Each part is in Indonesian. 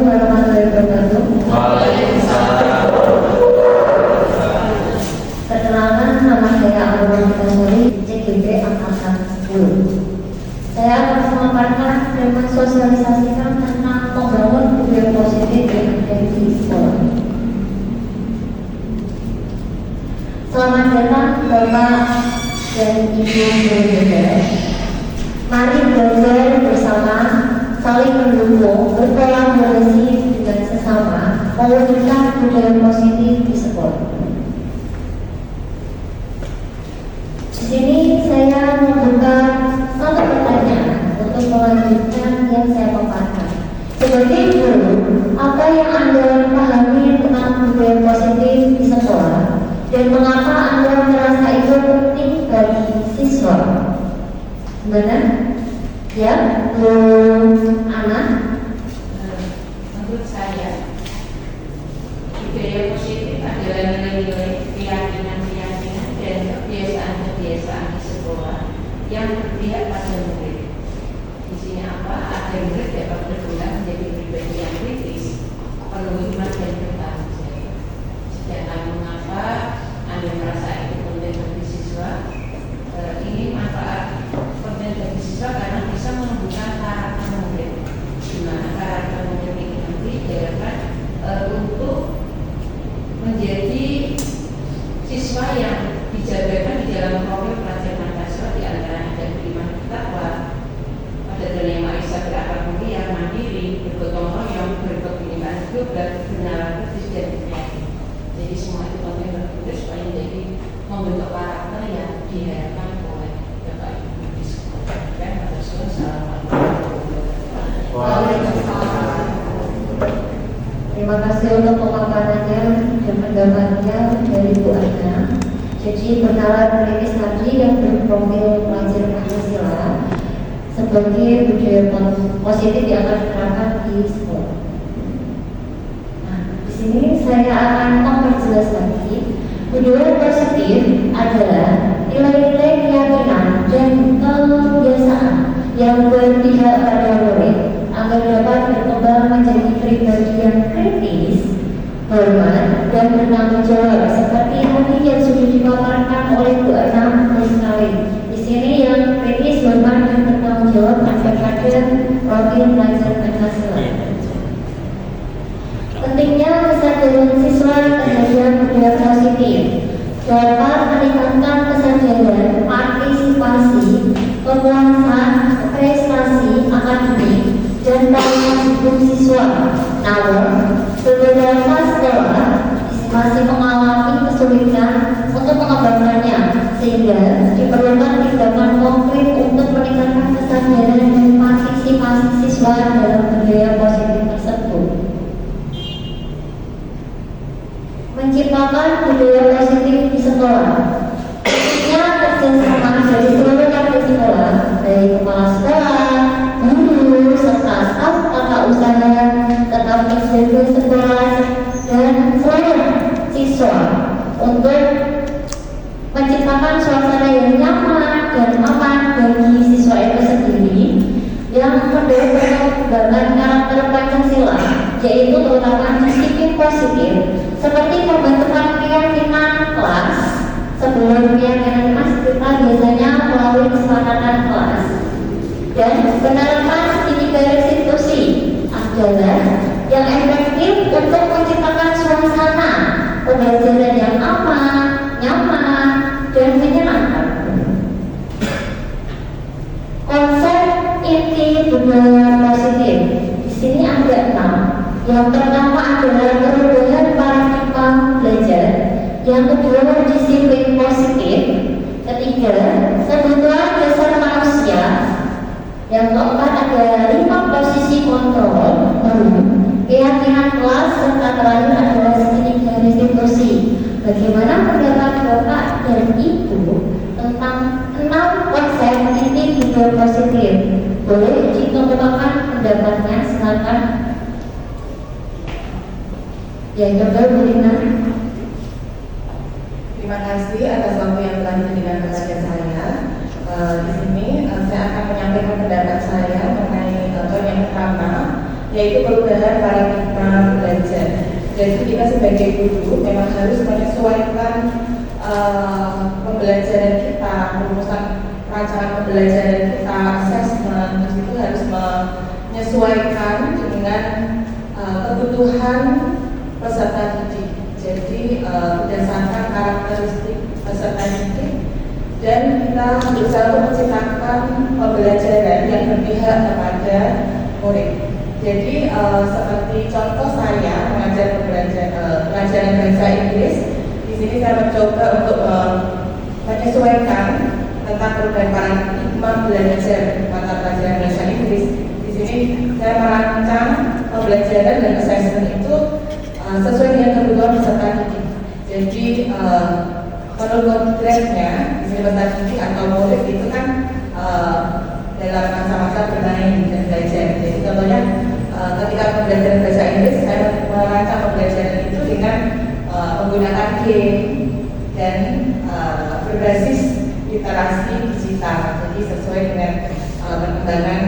warahmatullahi wabarakatuh. Waalaikumsalam. Perkenalkan, nama saya Agung Sari, CGB Angkatan 10. Saya akan memaparkan dan mensosialisasikan tentang membangun budaya positif yang ada di sekolah. Selamat datang Bapak dan Ibu guru. Mari belajar bersama, saling mendukung, berkolaborasi dengan sesama, mewujudkan budaya positif di sekolah. Di sini saya membuka satu pertanyaan untuk melanjutkan yang saya paparkan. Sebagai guru, apa yang Anda pahami tentang budaya positif di sekolah dan mengapa Anda merasa itu penting bagi siswa? Gimana? Ya, Bu Ana? Menurut saya, budaya positif adalah nilai-nilai, keyakinan-keyakinan dan kebiasaan-kebiasaan di sekolah yang berpihak pada murid. Di sini apa? Agar murid dapat berkembang menjadi pribadi yang kritis, penuh hikmat dan bertanggung jawab. Sedangkan mengapa Anda merasa itu penting bagi siswa? Ini manfaat penting bagi siswa karena bisa menumbuhkan karakter murid. Di mana karakter murid ini nanti diharapkan untuk menjadi siswa yang dijagakan di dalam profil pelajar Pancasila, di antaranya ada beriman bertakwa, ada yang maisa berakhlak mulia, mandiri, bergotong royong, berkebinekaan hidup dan kebenaran kritis dan kreatif. Jadi semua itu penting bagi supaya menjadi membentuk karakter yang diharapkan oleh Bapak Ibu di sekolah. Dan Terima kasih untuk pemaparannya dan pendapatnya dari Bu Ana. Jadi bernalar merilis tadi yang berprofil pelajar Pancasila sebagai budaya positif yang akan diterapkan di sekolah. Nah, di sini saya akan memperjelas lagi. Budaya positif adalah nilai-nilai keyakinan dan kebiasaan yang berpihak pada murid agar dapat berkembang menjadi pribadi yang kritis, hormat, dan bertanggung jawab seperti tadi yang sudah dipaparkan oleh Bu Ana sekali. Di sini yang kritis, hormat, dan bertanggung jawab ada pada profil pelajar Pancasila. Pentingnya kesadaran siswa terhadap budaya positif dapat meningkatkan kesadaran partisipasi, kepuasan, prestasi akademik, dan tanggung hidup siswa. Namun, beberapa sekolah masih mengalami kesulitan untuk mengembangkannya, sehingga diperlukan tindakan konkret untuk meningkatkan kesadaran dan partisipasi siswa dalam budaya positif tersebut. Menciptakan budaya positif di sekolah, khususnya kerjasama dari seluruh kabin sekolah, dari kepala sekolah, guru, serta staf tata usaha, tetap eksekutif sekolah, dan seluruh siswa untuk menciptakan suasana yang nyaman dan aman bagi siswa itu sendiri yang mendorong perkembangan karakter Pancasila, yaitu terutama disiplin positif seperti pembentukan keyakinan kelas. Sebelum keyakinan kelas kita biasanya melalui kesepakatan kelas, dan penerapan tiga restitusi adalah yang efektif untuk menciptakan suasana pembelajaran yang aman, nyaman, dan menyenangkan. Konsep inti budaya positif di sini ada 6. Yang pertama adalah perubahan paradigma belajar. Yang kedua, disiplin positif. Ketiga, kebutuhan dasar manusia. Yang keempat ada 5 posisi kontrol, keyakinan kelas, serta terakhir adalah segitiga restitusi. Bagaimana pendapat Bapak dan Ibu tentang 6 konsep inti budaya positif? Boleh dikemukakan pendapatnya, silakan. Ya, coba Bu Rina. Terima kasih atas waktu yang telah diberikan kepada saya. Di sini saya akan menyampaikan pendapat saya mengenai poin yang pertama, yaitu perubahan paradigma sebagai guru memang harus menyesuaikan pembelajaran kita, perumusan rancangan pembelajaran kita, assessment itu harus menyesuaikan dengan kebutuhan peserta didik. Jadi berdasarkan karakteristik peserta didik dan kita berusaha untuk menciptakan pembelajaran yang berpihak kepada murid. Jadi seperti contoh saya mengajar pelajaran bahasa Inggris, di sini saya mencoba untuk menyesuaikan tentang perubahan paradigma belajar mata pelajaran bahasa Inggris. Di sini saya merancang pembelajaran dan assessment itu sesuai dengan kebutuhan peserta didik. Jadi menurut grade-nya di sini peserta didik atau murid itu kan dalam masa-masa bermain dan belajar. Jadi contohnya ketika pembelajaran bahasa Inggris saya merancang pembelajaran itu dengan menggunakan game dan berbasis literasi digital. Jadi sesuai dengan perkembangan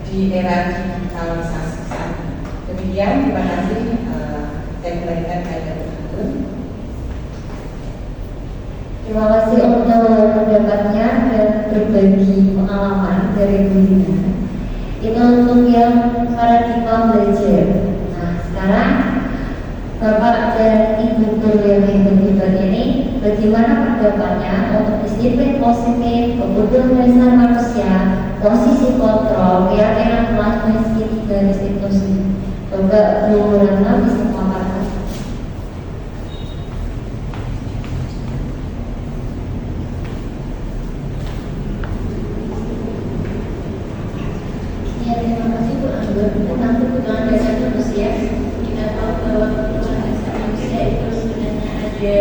di era digitalisasi saat ini. Demikian, terima kasih. Saya kembalikan kepada Bu. Terima kasih untuk pendapatnya dan berbagi pengalaman dari Bu Lina. Itu untuk yang paradigma belajar. Nah, sekarang Bapak dan Ibu guru yang hebat ini, bagaimana pendapatnya untuk disiplin positif, kebutuhan dasar manusia, posisi kontrol, keyakinan kelas, dan segitiga institusi. Bapak Bu Ratna bisa memaparkan. Ya, terima kasih Bu Anggur. Tentang kebutuhan dasar manusia, kita tahu bahwa kebutuhan dasar manusia itu sebenarnya ada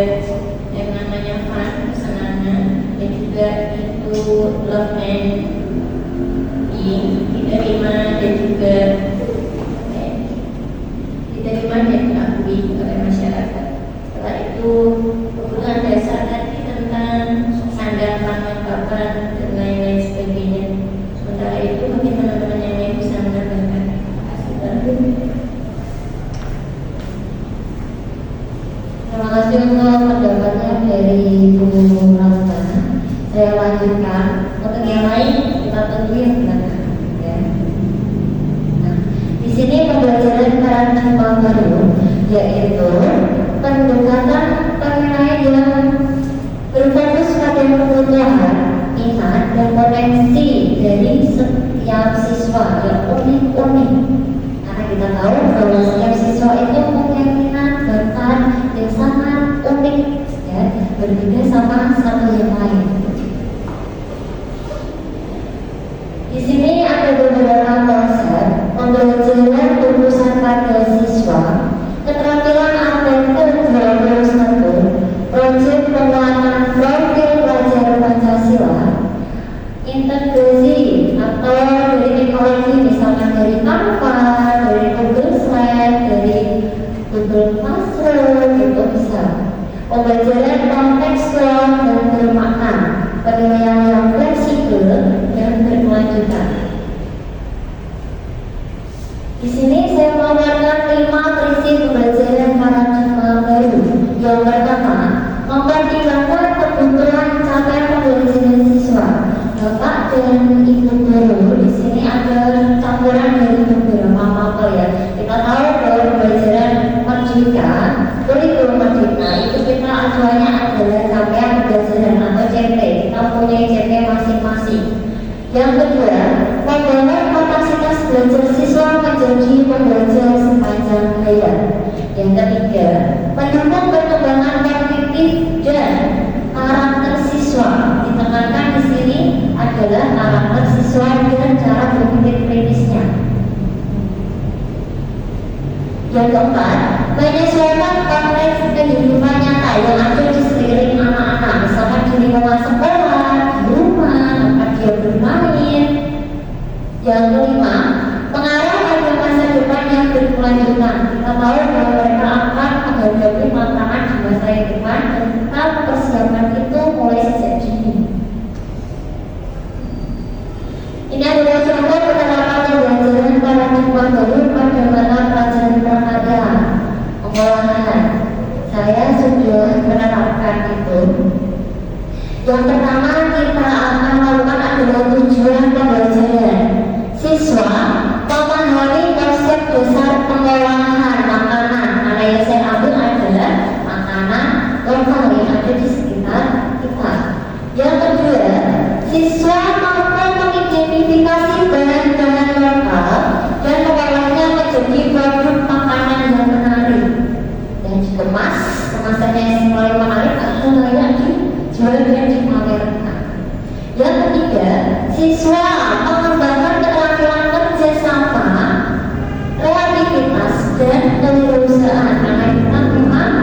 yang namanya fun, kesenangan, dan juga itu love and being, diterima dan juga diterima dan diakui oleh masyarakat. Setelah itu kebutuhan dasar tadi tentang sandang, pangan, papan, dan lain-lain sebagainya. Sementara itu bagaimana teman yang lain bisa menambahkan? Terima kasih untuk pendapatnya dari Bu Ratna. Saya lanjutkan untuk yang lain, kita tunggu yang belakang. Ya. Nah, di sini pembelajaran paradigma baru, yaitu pendekatan penilaian yang berfokus pada kebutuhan, minat, dan potensi dari setiap siswa yang unik-unik. Karena kita tahu bahwa setiap siswa itu punya minat, bakat yang sangat unik, ya, berbeda sama satu yang lain. Di sini ada beberapa konsep pembelajaran fokusan pada siswa, keterampilan apapun 21, proyek penguatan profil pelajar Pancasila, integrasi atau dari teknologi misalnya dari Canva, dari Google Slide, dari Google Classroom, itu bisa. Pembelajaran kontekstual dan bermakna, penilaian yang fleksibel dan berkelanjutan. Di sini saya menawarkan 5 prinsip pembelajaran paradigma baru. Yang pertama, mempertimbangkan kebutuhan capaian pembelajaran siswa. Bapak dan Ibu guru, di sini ada campuran dari beberapa mapel ya. Kita tahu bahwa pembelajaran merdeka, kurikulum merdeka itu kita acuannya adalah capaian pembelajaran atau CP. Kita punya CP masing-masing. Yang kedua, membangun kapasitas belajar siswa menjadi pembelajar sepanjang hayat. Yang ketiga, mendukung perkembangan kognitif dan karakter siswa. Ditekankan di sini adalah karakter siswa dan cara berpikir kritisnya. Yang keempat, menyesuaikan konteks kehidupan nyata yang ada di sekeliling anak-anak, misalkan di lingkungan sekolah, di rumah, tempat dia bermain. Yang kelima, mengarah pada masa depan yang berkelanjutan. Kita tahu bahwa mereka akan menghadapi tantangan di masa yang depan dan kita mempersiapkan itu mulai sejak dini. Ini adalah contoh penerapan pembelajaran paradigma baru pada mata pelajaran prakarya, pengolahan, dan kewirausahaan. Karena itu memang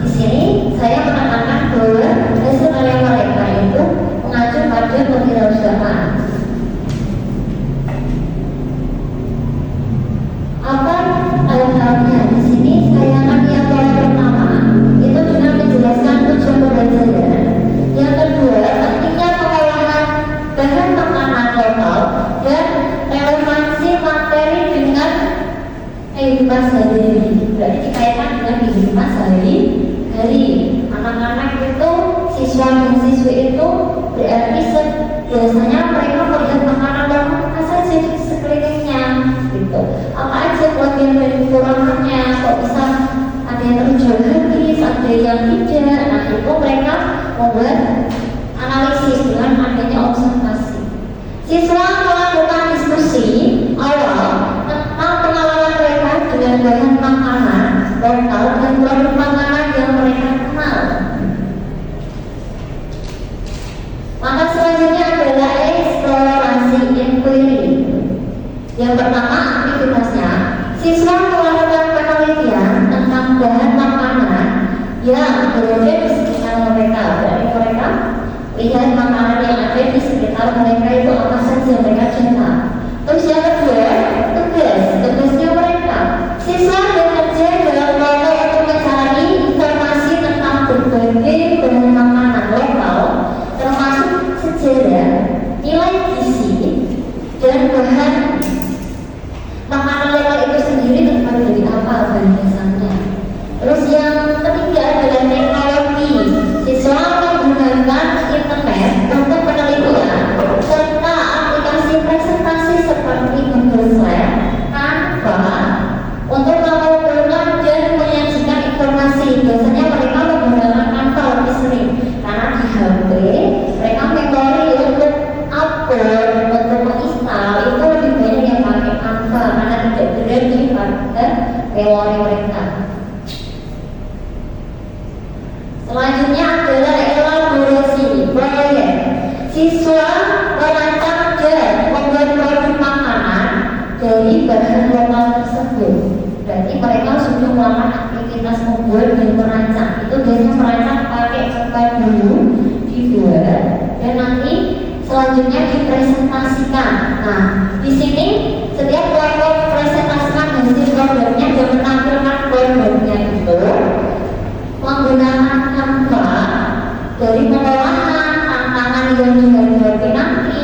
di sini saya menekankan bahwa hasil karya mereka itu mengacu pada kewirausahaan. Apa hal-halnya di sini? Saya akan yang pertama itu dengan menjelaskan tujuan pembelajaran. Yang kedua, pentingnya pengolahan bahan makanan lokal dan relevansi materi dengan kehidupan sehari-hari. Berarti dikaitkan dengan kehidupan sehari-hari. Anak-anak itu, siswa dan siswi itu berarti biasanya mereka melihat makanan lokal apa saja di sekelilingnya, gitu. Apa aja kelebihan dan kekurangannya, kok bisa ada yang terjual habis, ada yang tidak. Nah itu mereka membuat analisis dengan adanya observasi. Siswa melakukan diskusi awal tentang pengalaman mereka dengan bahan makanan lokal dan produk makanan yang mereka kenal. Maka selanjutnya adalah eksplorasi inquiry. Yang pertama aktivitasnya, siswa melakukan penelitian tentang bahan makanan yang berada di sekitar mereka. Dari mereka lihat makanan yang ada di sekitar mereka itu apa saja mereka cinta. Terus yang kedua, tugasnya mereka. Siswa bekerja dalam kelompok untuk mencari informasi tentang berbagai bahan makanan lokal, termasuk sejarah, nilai gizi, dan bahan makanan lokal itu sendiri terbuat dari apa bahan dasarnya. Terus yang ketiga adalah teknologi. Siswa menggunakan internet untuk penelitian serta aplikasi presentasi seperti Google Slide, Canva untuk mengumpulkan dan menyajikan informasi. Biasanya mereka menggunakan Canva lebih sering karena di HP mereka memori untuk upload, untuk menginstal itu lebih banyak yang pakai Canva karena tidak berada pada memori mereka. Selanjutnya adalah elaborasi proyek. Siswa merancang dan membuat produk makanan dari bahan lokal tersebut. Berarti mereka sudah melakukan aktivitas membuat dan merancang. Itu biasanya merancang pakai kertas dulu, dibuat, dan nanti selanjutnya dipresentasikan. Nah, di sini setiap kelompok presentasikan hasil produknya dan menampilkan produknya itu menggunakan Canva dari pengolahan, tantangan yang dihadapi nanti,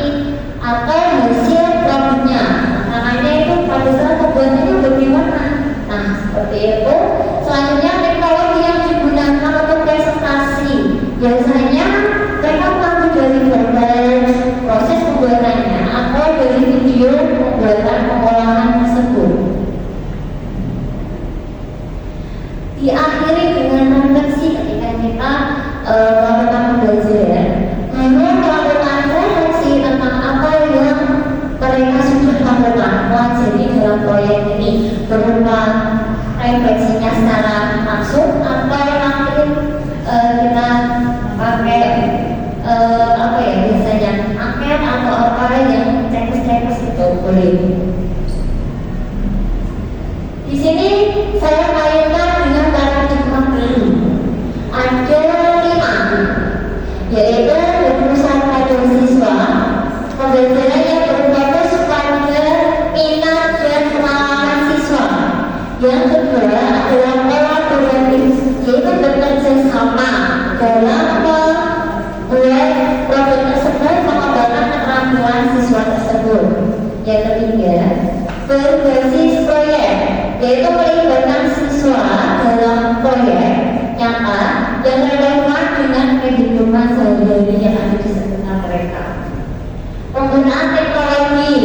atau hasil produknya. Tantangannya itu pada saat pembuatannya bagaimana. Nah, seperti itu. Selanjutnya teknologi yang digunakan untuk presentasi. Biasanya mereka mengambil dari gambar proses pembuatannya atau dari video pembuatan pengolahan tersebut. Diakhiri dengan refleksi ketika kita melakukan pembelajaran. Lalu melakukan refleksi tentang apa yang mereka sudah lakukan pelajari dalam proyek ini, berupa refleksinya secara langsung atau nanti kita pakai apa ya biasanya angket atau apa yang cekes itu boleh. Di sini saya kaitkan dengan paradigma baru. Ada 5, yaitu berpusat pada siswa, pembelajaran yang berfokus pada minat dan pengalaman siswa. Yang kedua adalah kolaboratif, yaitu bekerja sama dalam membuat produk tersebut, mengembangkan keterampilan siswa tersebut. Yang ketiga, berbasis proyek, yaitu melibatkan siswa dalam proyek nyata yang relevan dengan kehidupan sehari-hari yang ada di sekitar mereka. Penggunaan teknologi,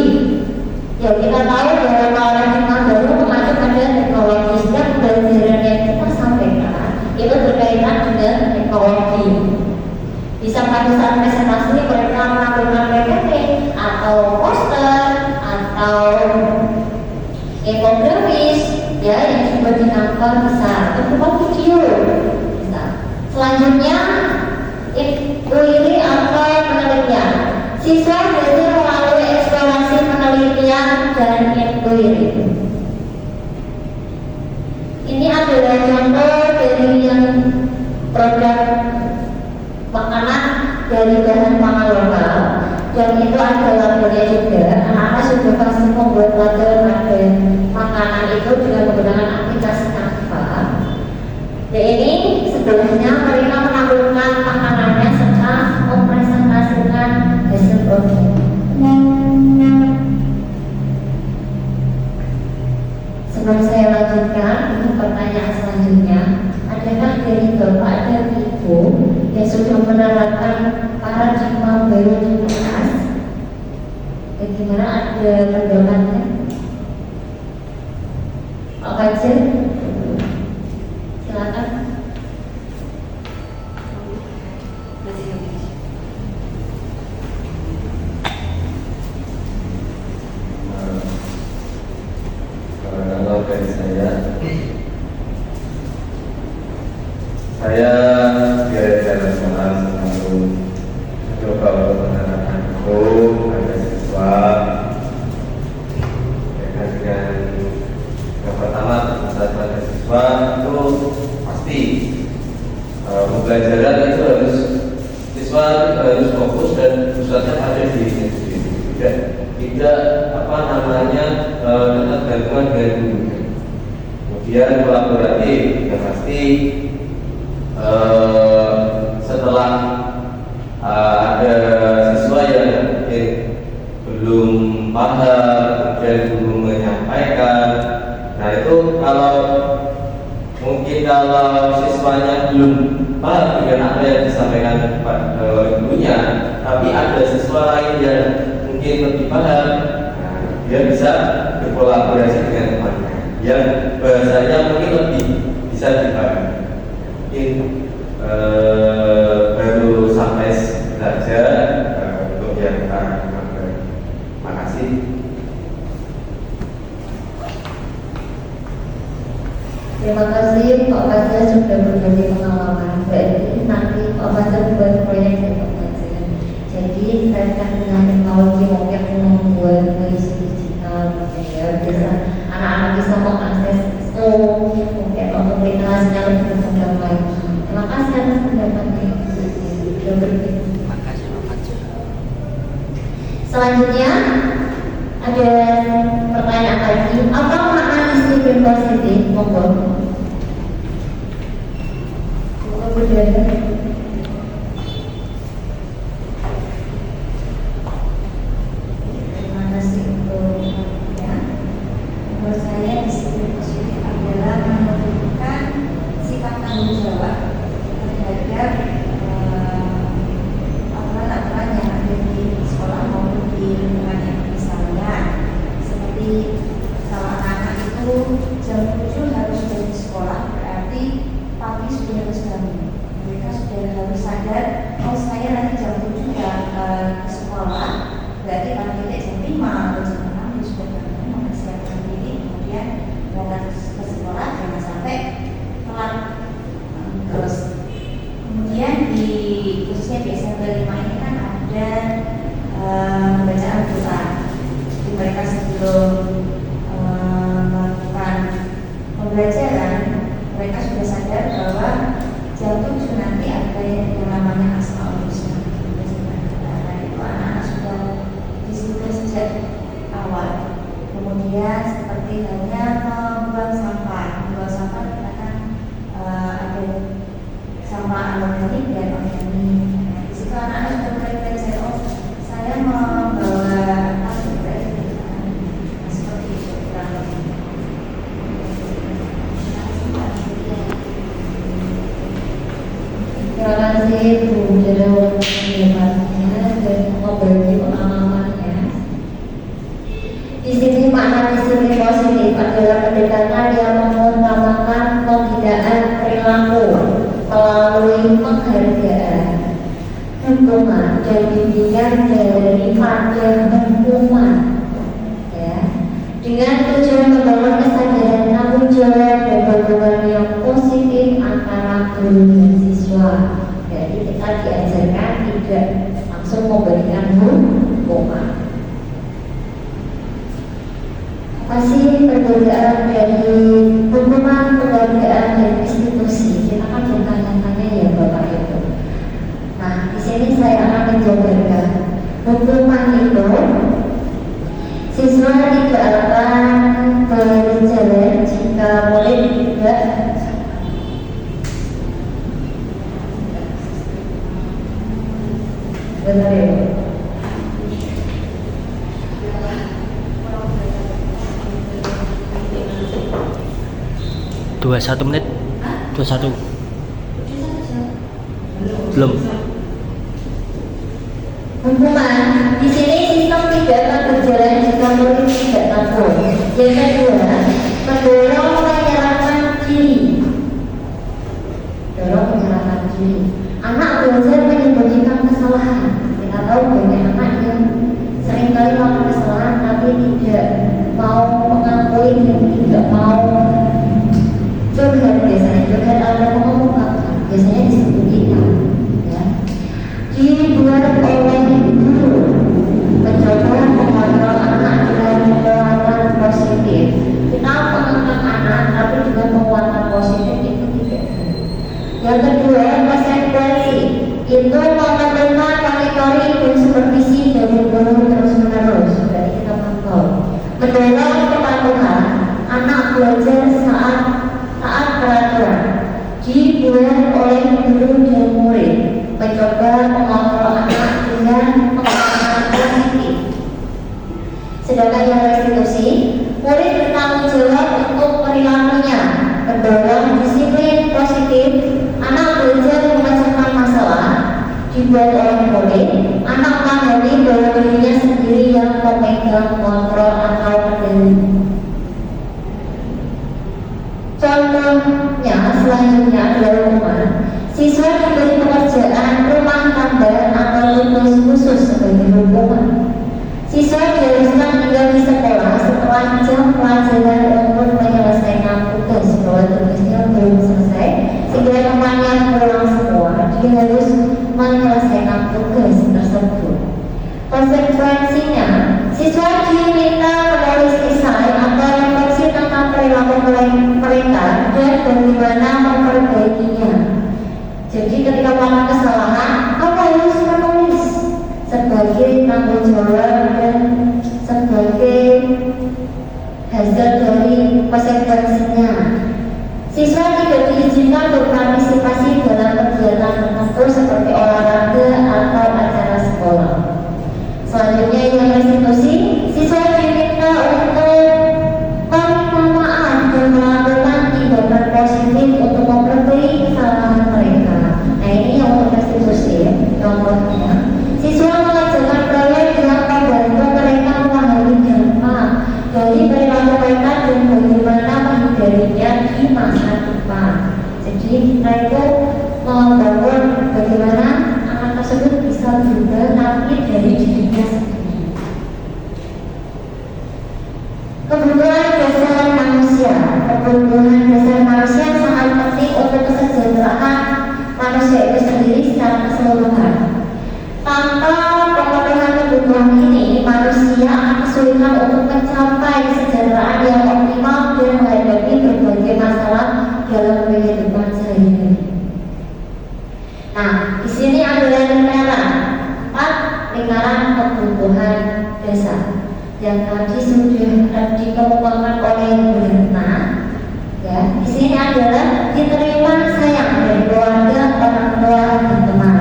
ya kita tahu bahwa paradigma baru mengacu pada teknologi. Setiap pembelajaran yang kita sampaikan itu berkaitan dengan teknologi. Bisa pada saat presentasi mereka melakukan PPT atau poster atau infografis, ya yang dibuat di Canva bisa, berupa video bisa. Selanjutnya inquiry atau penelitian. Siswa belajar melalui eksplorasi penelitian dan inquiry. Ini adalah contoh dari yang produk makanan dari bahan pangan lokal, dan itu ada labelnya juga. Anak-anak sudah pasti membuat label pada makanan itu dengan menggunakan aplikasi Canva. Dan ini sebenarnya mereka menampilkan makanannya serta mempresentasikan hasil produk. Sebelum saya lanjutkan, ini pertanyaan selanjutnya. Adakah dari Bapak dan Ibu yang sudah menerapkan paradigma baru di kelas? Bagaimana, ada pendapatnya? Pak Fajar, silakan. Kalau dari saya biar nasional selalu coba untuk menerapkan hukum pada siswa. Dengan yang pertama pada siswa itu pasti pembelajaran itu harus siswa harus fokus dan pusatnya ada di dirinya sendiri. Tidak apa namanya tetap gabungan dengan gurunya. Kemudian kolaboratif yang pasti setelah ada siswa yang mungkin belum paham, kemudian guru menyampaikan. Nah itu kalau siswanya belum paham dengan apa yang disampaikan gurunya, tapi ada siswa lain yang mungkin lebih paham, dia bisa berkolaborasi dengan temannya yang bahasanya mungkin lebih bisa dipahami. Mungkin baru sampai belajar untuk yang terima kasih. Terima kasih Pak Fajar sudah berbagi pengalaman. Berarti nanti Pak Fajar membuat proyek dan pembelajaran. Jadi terkait dengan teknologi mungkin membuat puisi digital, ya bisa anak-anak bisa mengakses mungkin untuk literasinya lebih berdamai. Terima kasih atas pendapatnya. Terima kasih Pak Fajar. Selanjutnya ada pertanyaan lagi. Apa makna disiplin positif? Monggo. Terima kasih untuk ya. Menurut saya disiplin positif adalah menunjukkan sikap tanggung jawab terhadap aturan-aturan yang ada di sekolah maupun di lingkungan yang misalnya seperti kalau anak itu jam 7 harus sudah di sekolah, berarti pagi sudah harus bangun. Mereka sudah harus sadar, oh saya nanti jam 7 ya ke sekolah, berarti pagi jam 5 atau jam 6 harus sudah bangun mempersiapkan diri, kemudian berangkat ke sekolah jangan sampai telat. Terus kemudian di khususnya di SMP 5 ini kan ada bacaan doa. Jadi mereka sebelum melakukan pembelajaran, mereka sudah sadar bahwa jam 7 nanti ada yang namanya Asmaul Husna. Nah itu anak-anak sudah disiplin sejak awal. Kemudian seperti halnya membuang sampah kita kan ada sampah anorganik dan organik. Nah, di situ anak-anak sudah mulai belajar, oh saya membawa tas berarti seperti itu kurang lebih. Terima kasih Bu Jero penjelasannya dan berbagi pengalamannya. Di sini makna disiplin positif adalah pendekatan yang mengutamakan pembinaan perilaku melalui penghargaan, dukungan dan bimbingan daripada hukuman, ya, dengan tujuan membangun kesadaran tanggung jawab dan hubungan yang positif antara guru dan siswa. Jadi kita diajarkan tidak langsung memberikan hukuman. Kasih perbedaan dari hukuman kepada 21 menit. 21. Belum. Hukuman di sini sistem tidak akan berjalan jika murid tidak tampil. Yang kedua, mendorong menyerahkan diri. Dorong menyerahkan diri. Anak belajar menyembunyikan kesalahan. Kita tahu banyak anak yang seringkali melakukan kesalahan tapi tidak mau mengakui dan tidak mau curhat. Biasanya curhat atau mengungkapkan, biasanya disembunyikan. Ya. Dibuat oleh guru mencoba mengontrol anak dengan penguatan positif. Kita mengangkat anak tapi juga penguatan positif itu tidak. Yang kedua, konsekuensi itu menerima kategori dan supervisi dari guru terus menerus. Berarti kita pantau. Mendorong kepatuhan anak belajar saat taat peraturan dibuat oleh guru dan murid. Mencoba mengontrol anak dengan pengalaman positif. Sedangkan yang restitusi, murid bertanggung jawab untuk perilakunya, mendorong disiplin positif, anak belajar memecahkan masalah, dibuat oleh murid, anak memahami bahwa dirinya sendiri yang memegang kontrol atau kendali. Contohnya selanjutnya adalah hukuman. Siswa diberi pekerjaan rumah tangga atau tugas khusus sebagai hukuman. Siswa diharuskan tinggal di sekolah setelah jam pelajaran untuk menyelesaikan tugas. Bahwa tugasnya belum selesai, sehingga temannya pulang semua, dia harus menyelesaikan tugas tersebut. Konsekuensinya, siswa diminta menulis esai atau refleksi tentang perilaku mereka dan bagaimana memperbaikinya. Jadi ketika melakukan kesalahan, kamu harus menulis sebagai tanggung jawab dan sebagai hasil dari konsekuensinya. Siswa tidak diizinkan berpartisipasi dalam kegiatan tertentu seperti olahraga atau acara sekolah. Selanjutnya yang restitusi, siswa diminta untuk meminta maaf dan melakukan tindakan positif untuk memperbaiki kesalahan mereka. Nah ini yang untuk restitusi. Contohnya, siswa mengerjakan proyek yang membantu mereka memahami dampak dari perilaku mereka dan bagaimana menghindarinya di masa depan. Jadi mereka membangun bagaimana anak tersebut bisa berubah tapi dari dirinya sendiri. Kebutuhan dasar manusia. Kebutuhan dasar manusia sangat penting untuk kesejahteraan manusia itu sendiri secara keseluruhan. Tanpa pemenuhan kebutuhan ini, manusia akan kesulitan untuk mencapai kesejahteraan yang optimal dan menghadapi berbagai masalah dalam kehidupan sehari-hari. Nah, di sini adalah lingkaran 4 lingkaran kebutuhan dasar yang tadi sudah dikemukakan oleh Bu Retna. Ya, di sini adalah diterima sayang dari keluarga, orang tua, dan teman.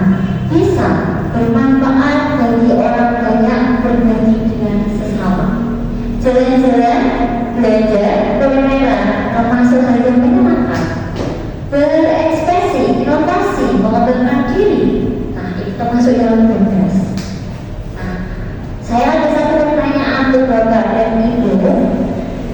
Bisa bermanfaat bagi orang banyak, berbagi dengan sesama. Jalan-jalan, belajar, bermain, termasuk hal yang menyenangkan. Berekspresi, inovasi, mengembangkan diri. Nah, itu termasuk dalam tugas. Nah, saya ada satu pertanyaan untuk Bapak dan Ibu.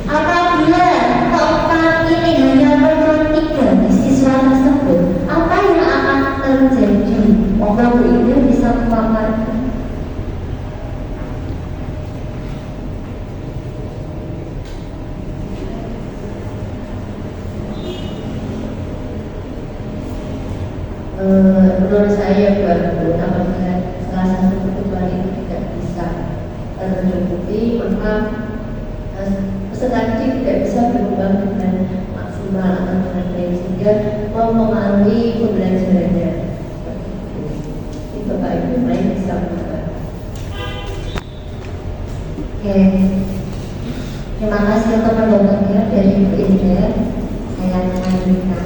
Apabila keempat ini hanya menurut 3 siswa tersebut, apa yang akan terjadi? Monggo Bu Ibu bisa memaparkan. Menurut saya baru apabila salah satu kebutuhan itu tidak bisa tercukupi, maka peserta didik tidak bisa berkembang dengan maksimal atau dengan baik sehingga mempengaruhi pembelajarannya. Itu Bapak Ibu lain bisa mengatakan. Oke, terima kasih untuk pendampingnya dari Bu Indah. Saya lanjutkan.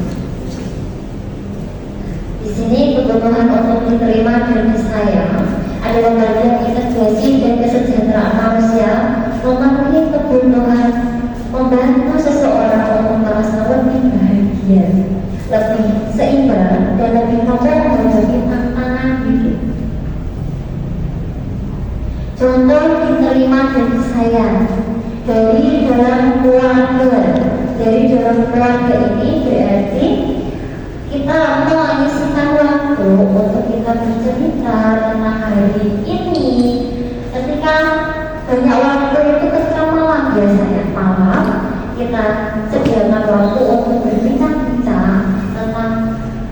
Di sini kebutuhan untuk diterima dan disayang adalah bagian integrasi dan kesejahteraan manusia, memenuhi kebutuhan membantu seseorang untuk merasa lebih bahagia, lebih seimbang, dan lebih kokoh menghadapi tantangan hidup. Contoh diterima dari saya dari dalam keluarga. Dari dalam keluarga ini berarti kita menyisihkan waktu untuk kita bercerita tentang hari ini. Ketika banyak waktu itu ketika malam, biasanya malam kita sediakan waktu untuk berbincang-bincang tentang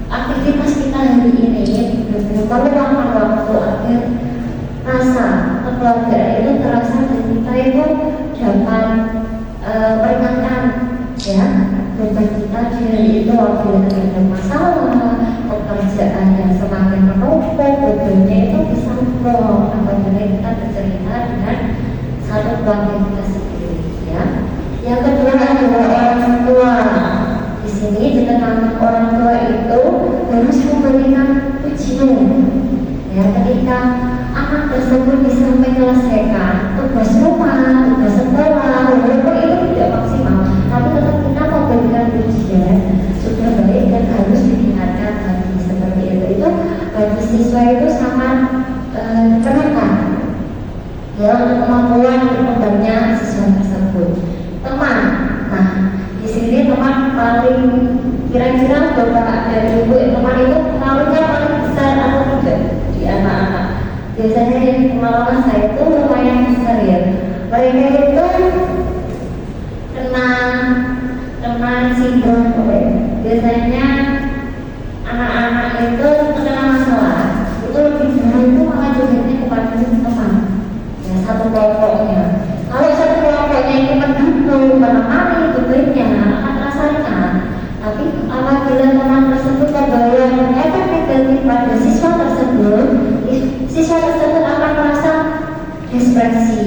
aktivitas kita hari ini, meluangkan waktu agar rasa kekeluargaan itu terasa dan kita itu dapat meringankan ya beban kita di hari itu. Apabila ada masalah pekerjaan yang semakin menumpuk, bebannya itu bisa plong apabila kita bercerita dengan satu keluarga kita sendiri ya. Yang kedua adalah orang tua. Di sini ditekankan orang tua itu harus memberikan pujian ya ketika anak tersebut bisa menyelesaikan tugas rumah, tugas sekolah, walaupun itu tidak maksimal, tapi tetap kita memberikan pujian sudah baik dan harus diingatkan lagi seperti itu. Itu bagi siswa itu sangat bermanfaat ya untuk kemampuan berkembangnya siswa tersebut. Teman, nah di sini teman paling kira-kira bapak dan ibu teman itu pengaruhnya paling besar atau tidak di anak-anak? Biasanya yang pengalaman saya itu lumayan besar ya. Mereka itu kena sindrom biasanya anak-anak itu terkena masalah itu lebih dulu itu malah jogetnya kepada teman ya, satu kelompoknya. Kalau satu kelompoknya itu mendukung, menemani bebannya akan terasa ringan. Tapi apabila teman tersebut membawa efek negatif pada siswa tersebut, siswa tersebut akan merasa depresi,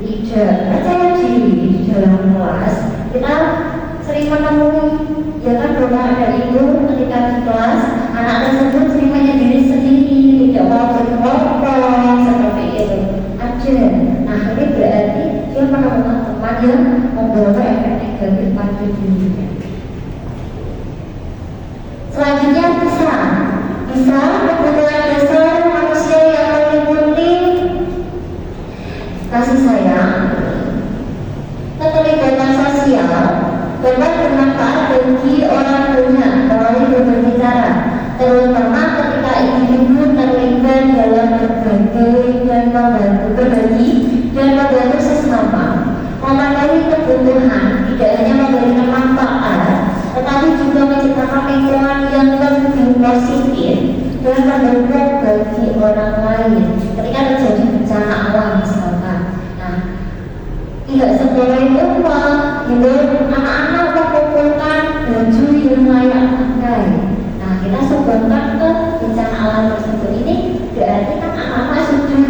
tidak percaya diri di dalam kelas. Kita sering menemui ya kan bahwa ada ibu ketika di kelas anak tersebut sering menyendiri sendiri, tidak mau berkelompok seperti itu aja. Nah ini berarti dia menemukan teman yang membawa efek negatif pada dirinya. Selanjutnya bisa kebutuhan dasar manusia yang meliputi kasih sayang, keterlibatan sosial, dapat bermanfaat bagi orang banyak melalui berbagai cara, terutama ketika individu terlibat dalam berbagi dan membantu sesama, memenuhi kebutuhan, tidak hanya memberikan manfaat, tetapi juga menciptakan lingkungan yang lebih positif dan mendukung bagi orang lain. Ketika terjadi bencana alam misalkan, nah pihak sekolah itu himbau anak-anak mengumpulkan baju yang layak pakai. Nah kita sumbangkan ke bencana alam tersebut. Ini berarti kan anak-anak sudah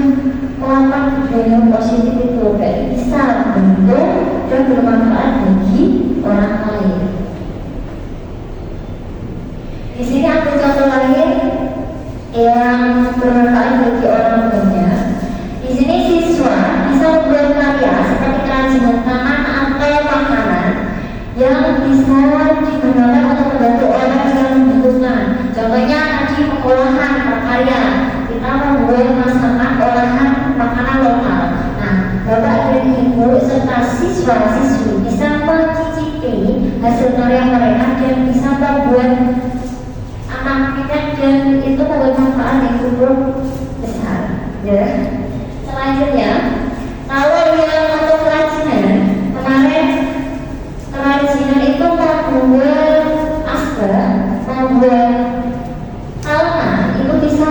melakukan budaya yang positif itu, berarti bisa membentuk dan bermanfaat bagi orang lain. Di sini ada contoh lain yang bermanfaat bagi orang banyak. Di sini siswa bisa membuat karya seperti kerajinan tangan atau makanan yang bisa digunakan untuk membantu orang yang membutuhkan. Contohnya tadi pengolahan prakarya, kita membuat masakan olahan makanan lokal. Nah, bapak dan ibu serta siswa-siswi bisa mencicipi hasil karya mereka dan bisa membuat anak-anak dan itu membuat manfaat yang cukup besar. Ya. Selanjutnya, kalau yang untuk kerajinan, kemarin kerajinan itu membuat asbak, membuat kalna itu bisa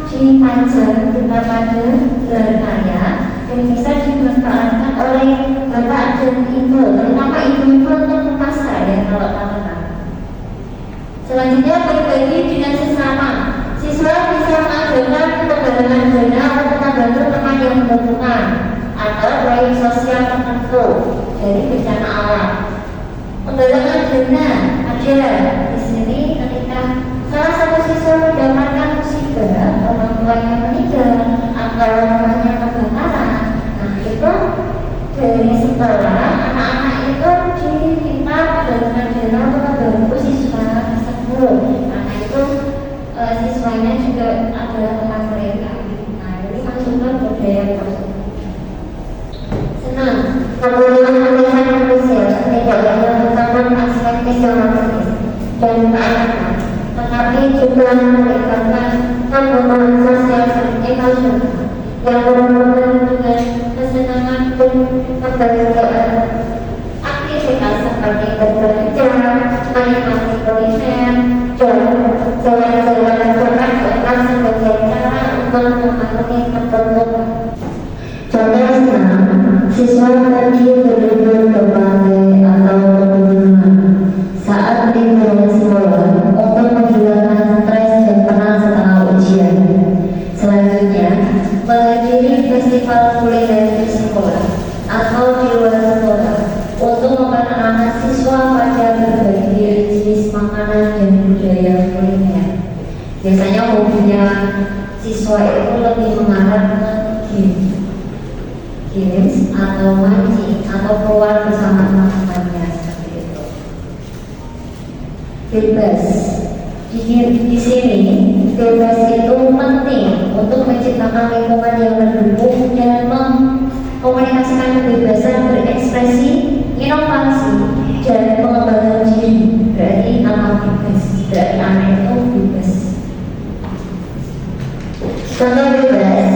dipajang pada gelar karya dan bisa dimanfaatkan oleh bapak dan ibu, terutama ibu-ibu untuk memasak ya kalau kalna. Selanjutnya berbagi dengan sesama. Siswa bisa mengadakan penggalangan dana untuk membantu teman yang membutuhkan atau proyek sosial tertentu dari bencana alam. Penggalangan dana ada di sini ketika salah satu siswa mendapatkan musibah, orang tuanya meninggal atau rumahnya kebakaran. Nah itu dari sekolah anak-anak itu dan keamanan, tetapi juga melibatkan pembangunan sosial dan emosional yang berhubungan dengan kesenangan dan kebahagiaan. Aktivitas seperti berbelanja, menikmati kuliner, jalan-jalan beraktivitas sebagai cara untuk memenuhi kebutuhan. Contohnya, siswa pergi berlibur ke pantai atau pegunungan saat liburan sekolah untuk menghilangkan stres dan penat setelah ujian. Selanjutnya, menghadiri festival kuliner di sekolah atau di luar sekolah untuk memperkenalkan siswa pada berbagai jenis makanan dan budaya kuliner. Biasanya hobinya siswa itu lebih mengarah ke games atau mancing atau keluar bersama teman-temannya seperti itu. Bebas di sini bebas itu penting untuk menciptakan lingkungan yang mendukung dan mengkomunikasikan kebebasan berekspresi, inovasi dan pengembangan diri. Berarti apa bebas? Berarti anak itu bebas. Contoh bebas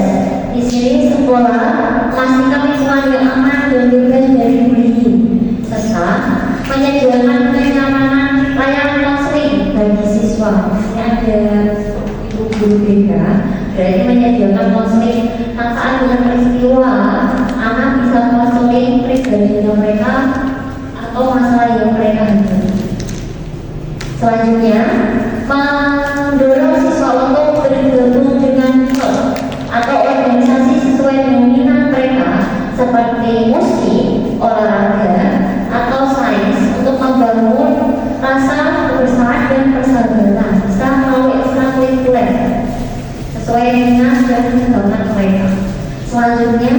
di sini sekolah memastikan lingkungan yang aman dan bebas dari bullying serta menyediakan kenyamanan layanan konseling bagi siswa. Ini ada ibu guru BK, berarti menyediakan konseling saat dengan peristiwa anak bisa konseling pribadinya mereka atau masalah yang mereka hadapi. Selanjutnya, mendorong siswa untuk bergabung dengan klub atau organisasi sesuai dengan minat mereka seperti musik, olahraga, atau sains untuk membangun rasa kebersamaan dan persahabatan bisa melalui ekstrakurikuler sesuai minat dan bakat mereka. Selanjutnya,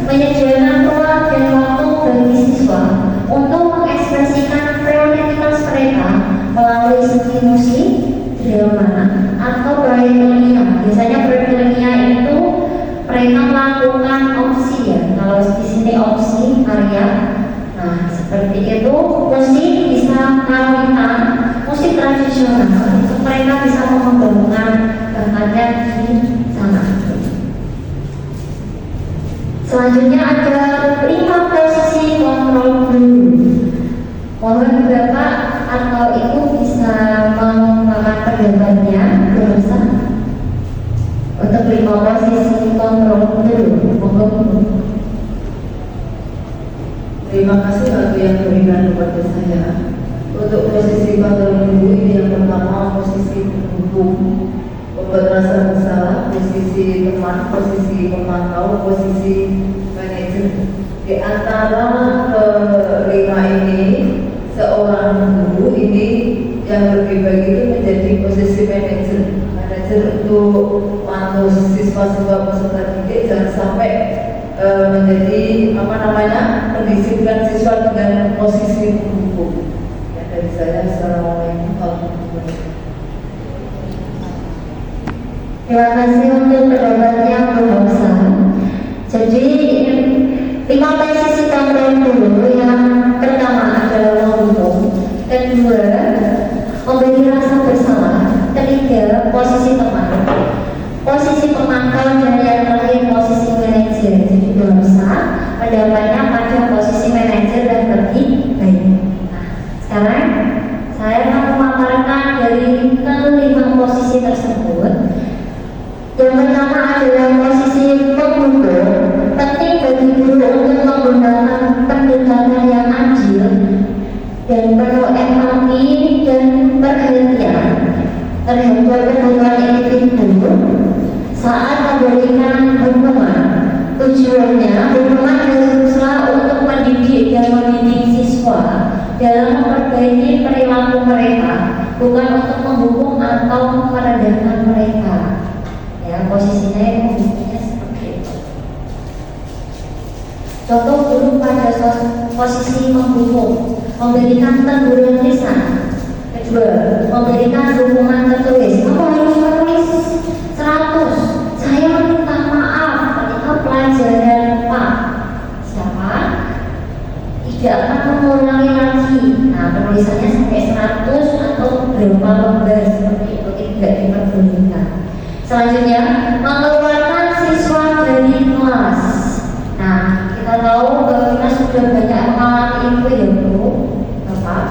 menyediakan ruang dan waktu bagi siswa untuk mengekspresikan kreativitas mereka melalui seni musik, drama, atau proyek ilmiah. Biasanya proyek ilmiah itu mereka melakukan opsi ya. Kalau di sini opsi karya. Nah, seperti itu musik bisa kawinkan, musik tradisional itu mereka bisa mengembangkan bakatnya di sana. Selanjutnya ada 5 posisi kontrol guru. Mohon Bapak atau Ibu bisa mengungkapkan pendapatnya berusaha untuk 5 posisi kontrol guru. Monggo. Terima kasih waktu yang diberikan kepada saya. Untuk posisi kontrol guru ini yang pertama posisi pendukung, pembuat rasa bersalah, posisi teman, posisi pemantau, posisi manajer. Di antara kelima ini, seorang guru ini yang berbagi itu menjadi posisi manajer untuk memantau siswa-siswa peserta didik jangan sampai menjadi mendisiplinkan siswa dengan posisi pendukung. Ya, dari saya, assalamualaikum warahmatullahi wabarakatuh. Terima kasih untuk pendapatnya Prof. Jadi 5 posisi kontrol dulu. Yang pertama adalah mendukung, kedua memberi rasa bersalah, ketiga posisi teman, posisi pemantau, dan yang terakhir posisi manajer. Jadi berusaha pendapatnya pada posisi manajer dan lebih baik. Nah, sekarang saya akan memaparkan dari kelima posisi tersebut. Yang pertama adalah posisi pembunuh. Penting bagi guru untuk menggunakan pendekatan yang adil dan penuh empati dan perhatian terhadap kebutuhan individu saat memberikan hukuman. Tujuannya hukuman haruslah untuk mendidik dan membimbing siswa dalam memperbaiki perilaku mereka, bukan untuk menghukum atau merendahkan mereka. Ya, posisinya itu seperti itu. Contoh guru pada posisi menghukum, memberikan teguran lisan. Kedua, memberikan hukuman tertulis. Kamu harus menulis 100. Saya minta maaf ketika pelajaran Pak. Siapa? Tidak akan mengulangi lagi. Nah, penulisannya sampai 100 atau Selanjutnya, mengeluarkan siswa dari kelas. Nah, kita tahu bahwa kita sudah banyak mengalami itu ya Bu, Bapak,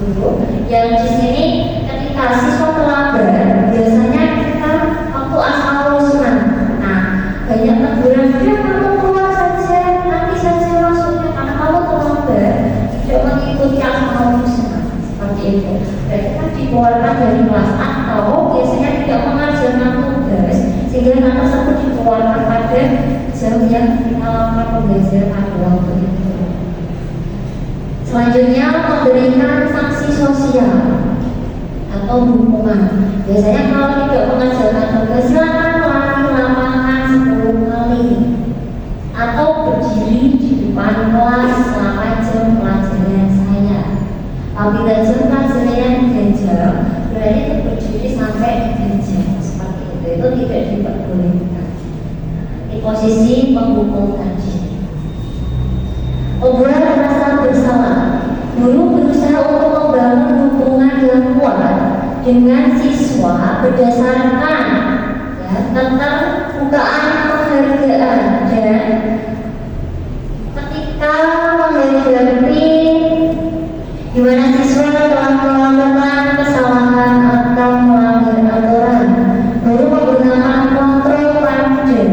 Ibu. Yang di sini ketika siswa terlambat, biasanya kita waktu asal usulan. Nah, banyak teguran, sudah kamu keluar saja, nanti saja masuknya karena kamu terlambat, tidak mengikuti asal usulan seperti itu. Berarti kan dikeluarkan dari kelas atau biasanya tidak mengajarkan tugas sehingga anak tersebut dikeluarkan pada jam yang kita lakukan pembelajaran pada waktu itu. Selanjutnya, memberikan sanksi sosial atau hukuman. Biasanya kalau tidak mengajarkan tugas, silakan lari lapangan 10 kali atau berdiri di depan kelas selama jam pelajaran saya. Apabila jam pelajaran 3 jam, berarti itu berdiri sampai 3 jam seperti itu. Itu tidak diperbolehkan. Di posisi penghukum tadi. Membuat rasa bersalah. Guru berusaha untuk membangun hubungan yang kuat dengan siswa berdasarkan ya, tentang bukaan penghargaan dan ketika menghadapi di mana siswa telah melakukan kesalahan atau melanggar aturan, guru menggunakan kontrol pada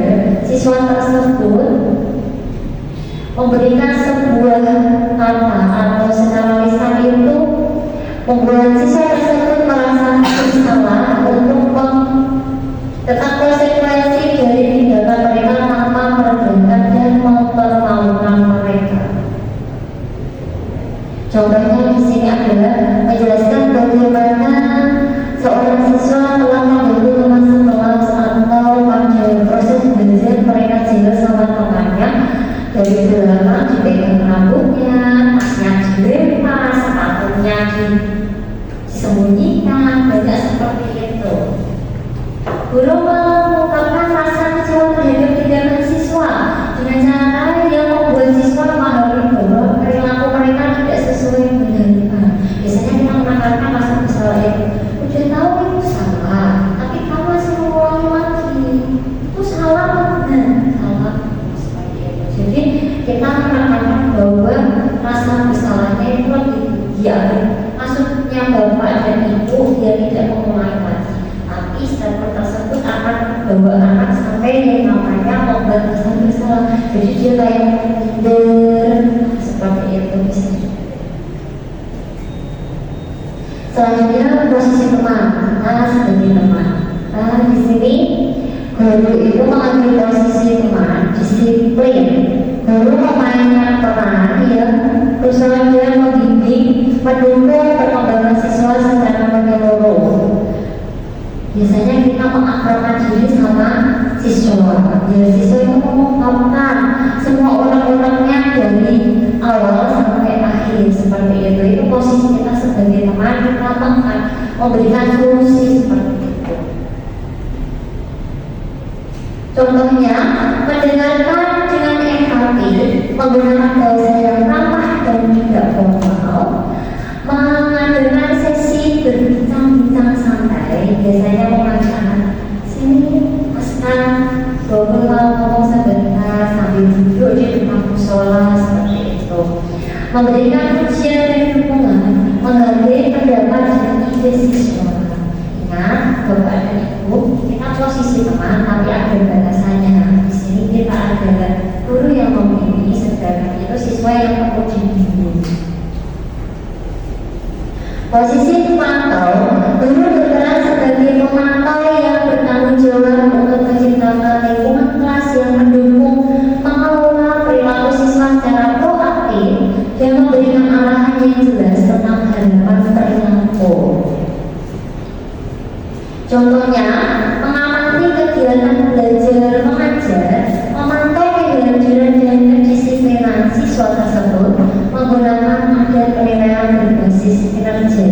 siswa tersebut, memberikan sebuah kata atau secara lisan itu membuat siswa tersebut merasa bersalah untuk tentang konsekuensi dari tindakan mereka tanpa meredakan dan mempermalukan mereka. Contohnya di sini adalah menjelaskan bagaimana seorang siswa telah mengganggu teman sekelas atau pada proses belajar mereka jelas sama temannya dari belakang dipegang rambutnya, tasnya dilempar, sepatunya disembunyikan, banyak seperti itu. Guru mengungkapkan rasa kecewa terhadap tindakan siswa dengan cara yang membuat siswa memahami bahwa perilaku mereka tidak sesuai dengan biasanya kita menekankan rasa bersalah itu. Udah tahu itu salah, tapi kamu masih mengulangi lagi. Itu salah benar, salah seperti itu. Jadi kita menekankan bahwa rasa bersalahnya itu lebih tinggi. Maksudnya bapak dan ibu dia tidak mengulangi lagi. Tapi statement tersebut akan membawa anak sampai yang namanya membuat rasa bersalah. Jadi dia kayak minder seperti itu bisa. Selanjutnya posisi teman, kita sebagai teman. Nah di sini guru itu mengambil posisi teman, disiplin. Guru memainkan peran yang berusaha membimbing, mendukung perkembangan siswa secara menyeluruh. Biasanya kita mengakrabkan diri sama siswa. Ya, siswa itu mengungkapkan semua orang-orangnya dari awal sampai akhir seperti itu. Itu posisi kita sebagai teman, kita akan memberikan solusi seperti itu. Contohnya, mendengarkan dengan empati, menggunakan bahasa yang ramah dan tidak formal, mengadakan sesi berbincang-bincang santai, biasanya mengajak sini Askan, ngobrol ngomong sebentar sambil duduk di depan musola seperti itu. Memberikan pujian dan dukungan, menghargai pendapat dan ide siswa. Ingat, Bapak dan Ibu, kita posisi teman tapi ada batasannya. Di sini kita adalah guru yang membimbing, sedangkan itu siswa yang perlu dibimbing. Posisi pemantau, guru berperan sebagai pemantau yang bertanggung jawab untuk menciptakan lingkungan kelas yang mendukung, mengelola perilaku siswa secara proaktif dan memberikan arahan yang jelas tentang harapan perilaku. Contohnya, mengamati kegiatan belajar mengajar, memantau kegiatan dan kedisiplinan siswa tersebut menggunakan agen penilaian berbasis kinerja.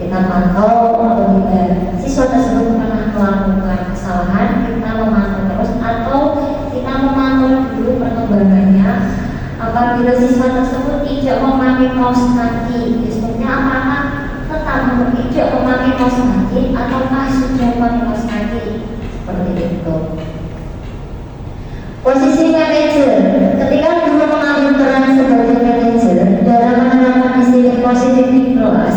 Kita pantau apabila siswa tersebut pernah melakukan kesalahan, kita memantau terus atau kita memantau dulu perkembangannya. Apabila siswa tersebut tidak memakai kaos kaki, biasanya apakah tetap tidak memakai kaos kaki ataukah sudah memakai kaos kaki? seperti itu. Posisi manajer, ketika guru mengambil peran sebagai manajer dalam menerapkan disiplin positif di kelas,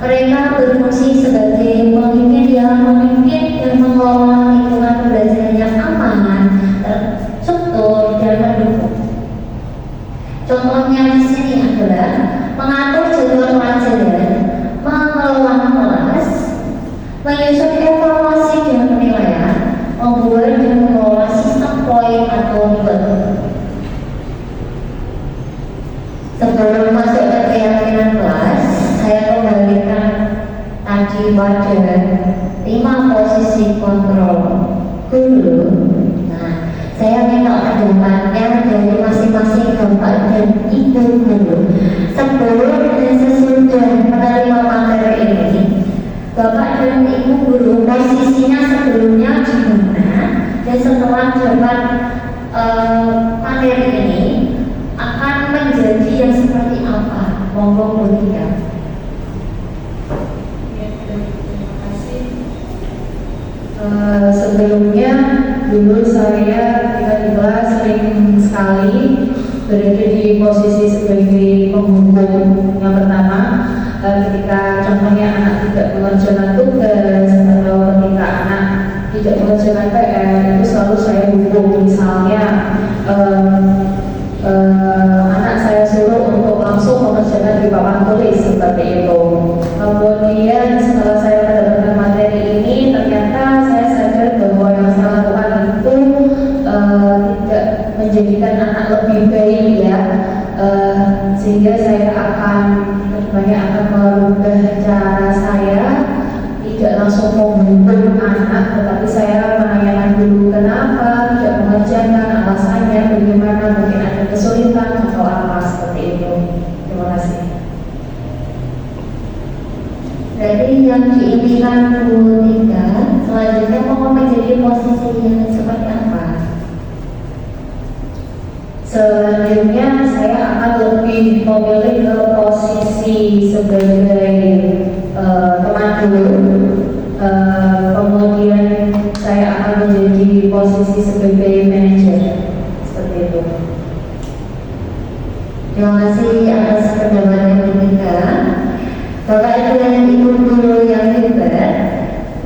mereka berfungsi sebagai pemimpin yang mengelola lingkungan pembelajaran yang aman, terstruktur dan mendukung. Contohnya di sini adalah mengatur jadwal pelajaran, mengelola kelas, menyusun evaluasi dan penilaian, membuat dan mengelola sistem poin atau nilai. Sebelum masuk ke keyakinan kelas, saya kembalikan tadi pada 5 posisi kontrol dulu. Nah, saya minta pendapatnya dari masing-masing bapak dan ibu guru. Sebelum dan sesudah menerima materi ini, bapak dan ibu guru posisinya sebelumnya gimana, dan setelah dapat materi ini akan menjadi yang seperti apa? Monggo Bu Tika. Terima kasih. Sebelumnya dulu saya tiba-tiba sering sekali berada di posisi sebagai penghubung. Yang pertama, ketika contohnya anak tidak mengerjakan tugas atau ketika anak tidak mengerjakan PR, itu selalu saya hubung. Misalnya anak saya suruh untuk langsung mengerjakan di papan tulis seperti itu. Kemudian setelah saya mendapatkan materi ini, ternyata saya sadar bahwa yang saya lakukan itu tidak menjadikan anak lebih baik ya, sehingga saya akan merubah cara saya, tidak langsung membentuk anak, tetapi saya menanyakan dulu kenapa tidak mengerjakan, alasannya bagaimana, mungkin ada kesulitan atau apa seperti itu. Terima kasih. Jadi yang diinginkan Bu Tika selanjutnya mau menjadi posisi yang seperti apa? Selanjutnya saya akan lebih memilih ke posisi sebagai teman dulu. Kemudian saya akan menjadi posisi sebagai manajer seperti itu. Terima kasih atas pendapatnya Bu Tika. Bapak Ibu dan Ibu guru yang hebat,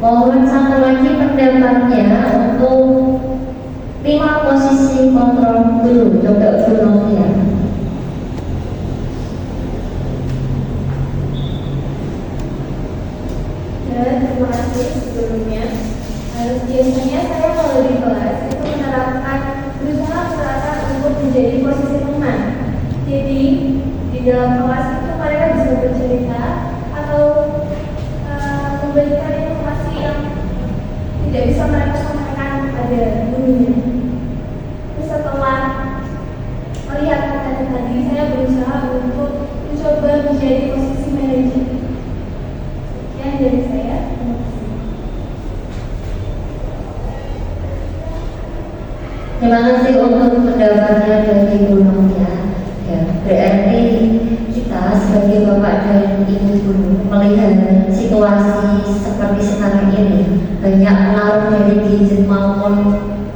mohon satu lagi pendapatnya untuk 5 posisi kontrol guru. Coba Bu Novia. Terima kasih sebelumnya. Biasanya saya kalau di kelas itu berusaha menerapkan untuk menjadi posisi teman. Jadi di dalam kelas itu mereka bisa bercerita atau memberikan informasi yang tidak bisa mereka sampaikan kepada gurunya. Terus setelah melihat materi tadi, saya berusaha untuk mencoba menjadi posisi manajer. Sekian dari saya. Terima kasih untuk pendapatnya dari Bu Novia. Ya, berarti kita sebagai bapak dan ibu guru melihat situasi seperti sekarang ini, banyak pengaruh dari gadget maupun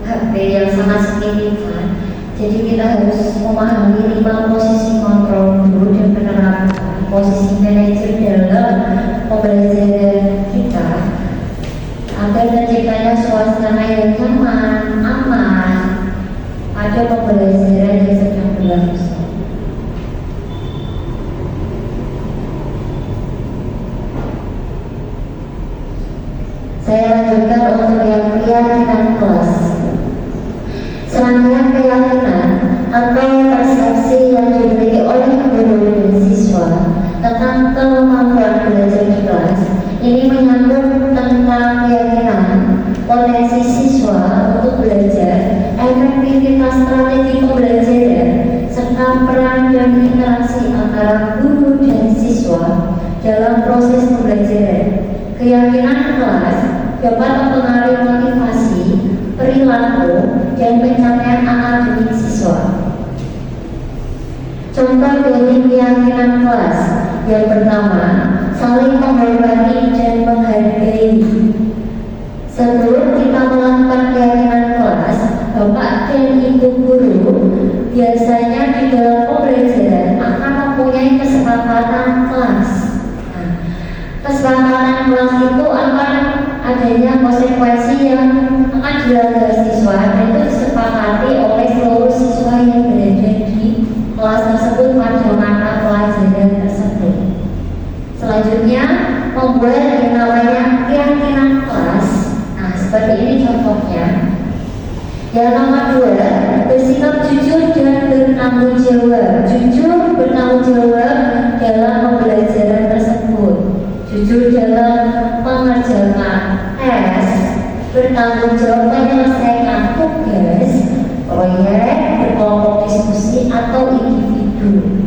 HP yang sangat signifikan. Jadi kita harus memahami 5 posisi kontrol guru dan menerapkan posisi manajer dalam pembelajaran kita agar terciptanya suasana yang nyaman, aman pada pembelajaran yang sedang berlangsung. Saya lanjutkan untuk yang keyakinan kelas. Serangkaian keyakinan atau persepsi yang dimiliki oleh guru dan siswa tentang kemampuan belajar di kelas ini menyangkut tentang keyakinan potensi siswa untuk belajar, efektivitas strategi pembelajaran, serta peran dan interaksi antara guru dan siswa dalam proses pembelajaran. Keyakinan kelas dapat mempengaruhi motivasi, perilaku, dan pencapaian akademik siswa. Contoh dari keyakinan kelas yang pertama, saling menghormati dan menghargai. Sebelum kita melakukan kelas itu akan adanya konsekuensi yang akan dilanggar siswa, dan itu disepakati oleh seluruh siswa yang berada di kelas tersebut pada mata pelajaran tersebut. Selanjutnya, membuat yang namanya keyakinan kelas. Nah, seperti ini contohnya. Yang nomor 2, bersikap jujur dan bertanggung jawab. Jujur bertanggung jawab dalam pembelajaran tersebut. Jujur dalam mengerjakan tes, bertanggung jawab menyelesaikan tugas, proyek, berkelompok diskusi atau individu.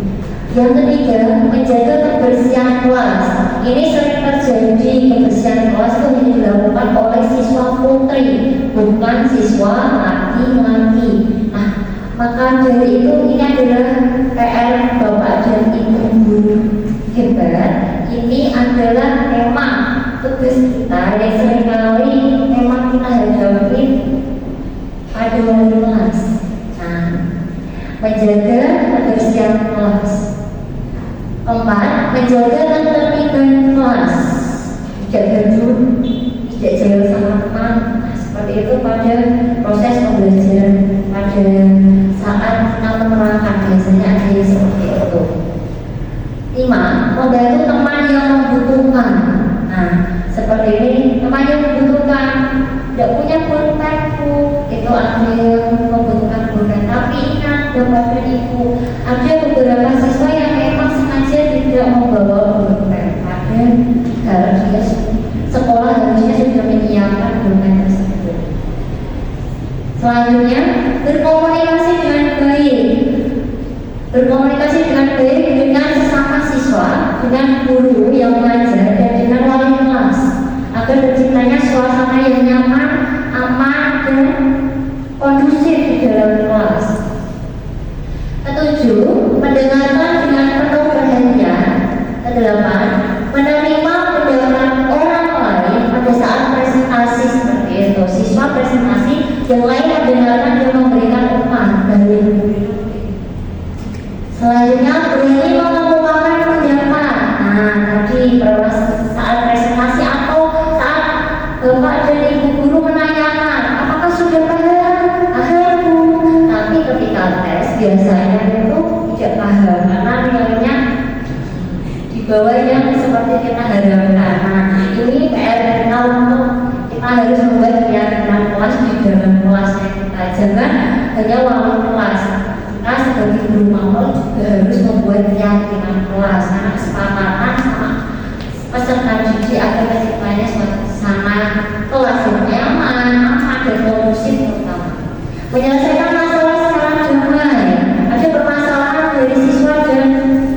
Yang ketiga, menjaga kebersihan kelas. Ini sering terjadi kebersihan kelas itu hanya dilakukan oleh siswa putri, bukan siswa laki-laki. Nah, maka dari itu ini adalah PR Bapak dan Ibu guru hebat. Ini adalah tema tugas kita yang seringkali memang kita hadapi pada wali kelas. Nah, menjaga kebersihan kelas. Keempat, menjaga ketertiban kelas, tidak gaduh, tidak jalan sama teman. Nah, seperti itu pada proses pembelajaran, pada saat kita menerangkan biasanya ada yang seperti itu. 5, membantu teman yang membutuhkan. Nah, seperti ini, teman yang membutuhkan tidak punya pulpenku, itu ada yang membutuhkan pulpen. Tapi ingat, Bapak dan Ibu, ada beberapa siswa yang memang sengaja tidak membawa pulpen. Padahal dia sekolah harusnya sudah menyiapkan pulpen tersebut. Selanjutnya, berkomunikasi dengan baik. Berkomunikasi dengan baik dengan sesama siswa, dengan guru yang mengajar, dan dengan wali kelas, agar terciptanya suasana yang nyaman, aman, dan kondusif di dalam kelas. Ketujuh, mendengarkan dengan penuh perhatian. Kedelapan, menerima pendapat orang lain pada saat presentasi seperti itu. Siswa presentasi, yang lain mendengarkan dan memberikan umpan dari selanjutnya, berani mengemukakan pendapat. Nah, tadi saat presentasi atau saat Bapak dan Ibu guru menanyakan, apakah sudah paham? Paham, Bu. Tapi ketika tes biasanya itu tidak paham karena nilainya di bawah yang seperti kita harapkan. Nah, ini PR kita untuk kita harus membuat keyakinan kelas di dalam kelasnya kita. Jangan hanya wali kelas. Kita sebagai guru mawar juga harus membuat keyakinan kelas, karena kesepakatan sama peserta didik agar terciptanya suasana kelas yang nyaman, aman, dan kondusif terutama. Menyelesaikan masalah secara damai. Ada permasalahan dari siswa dan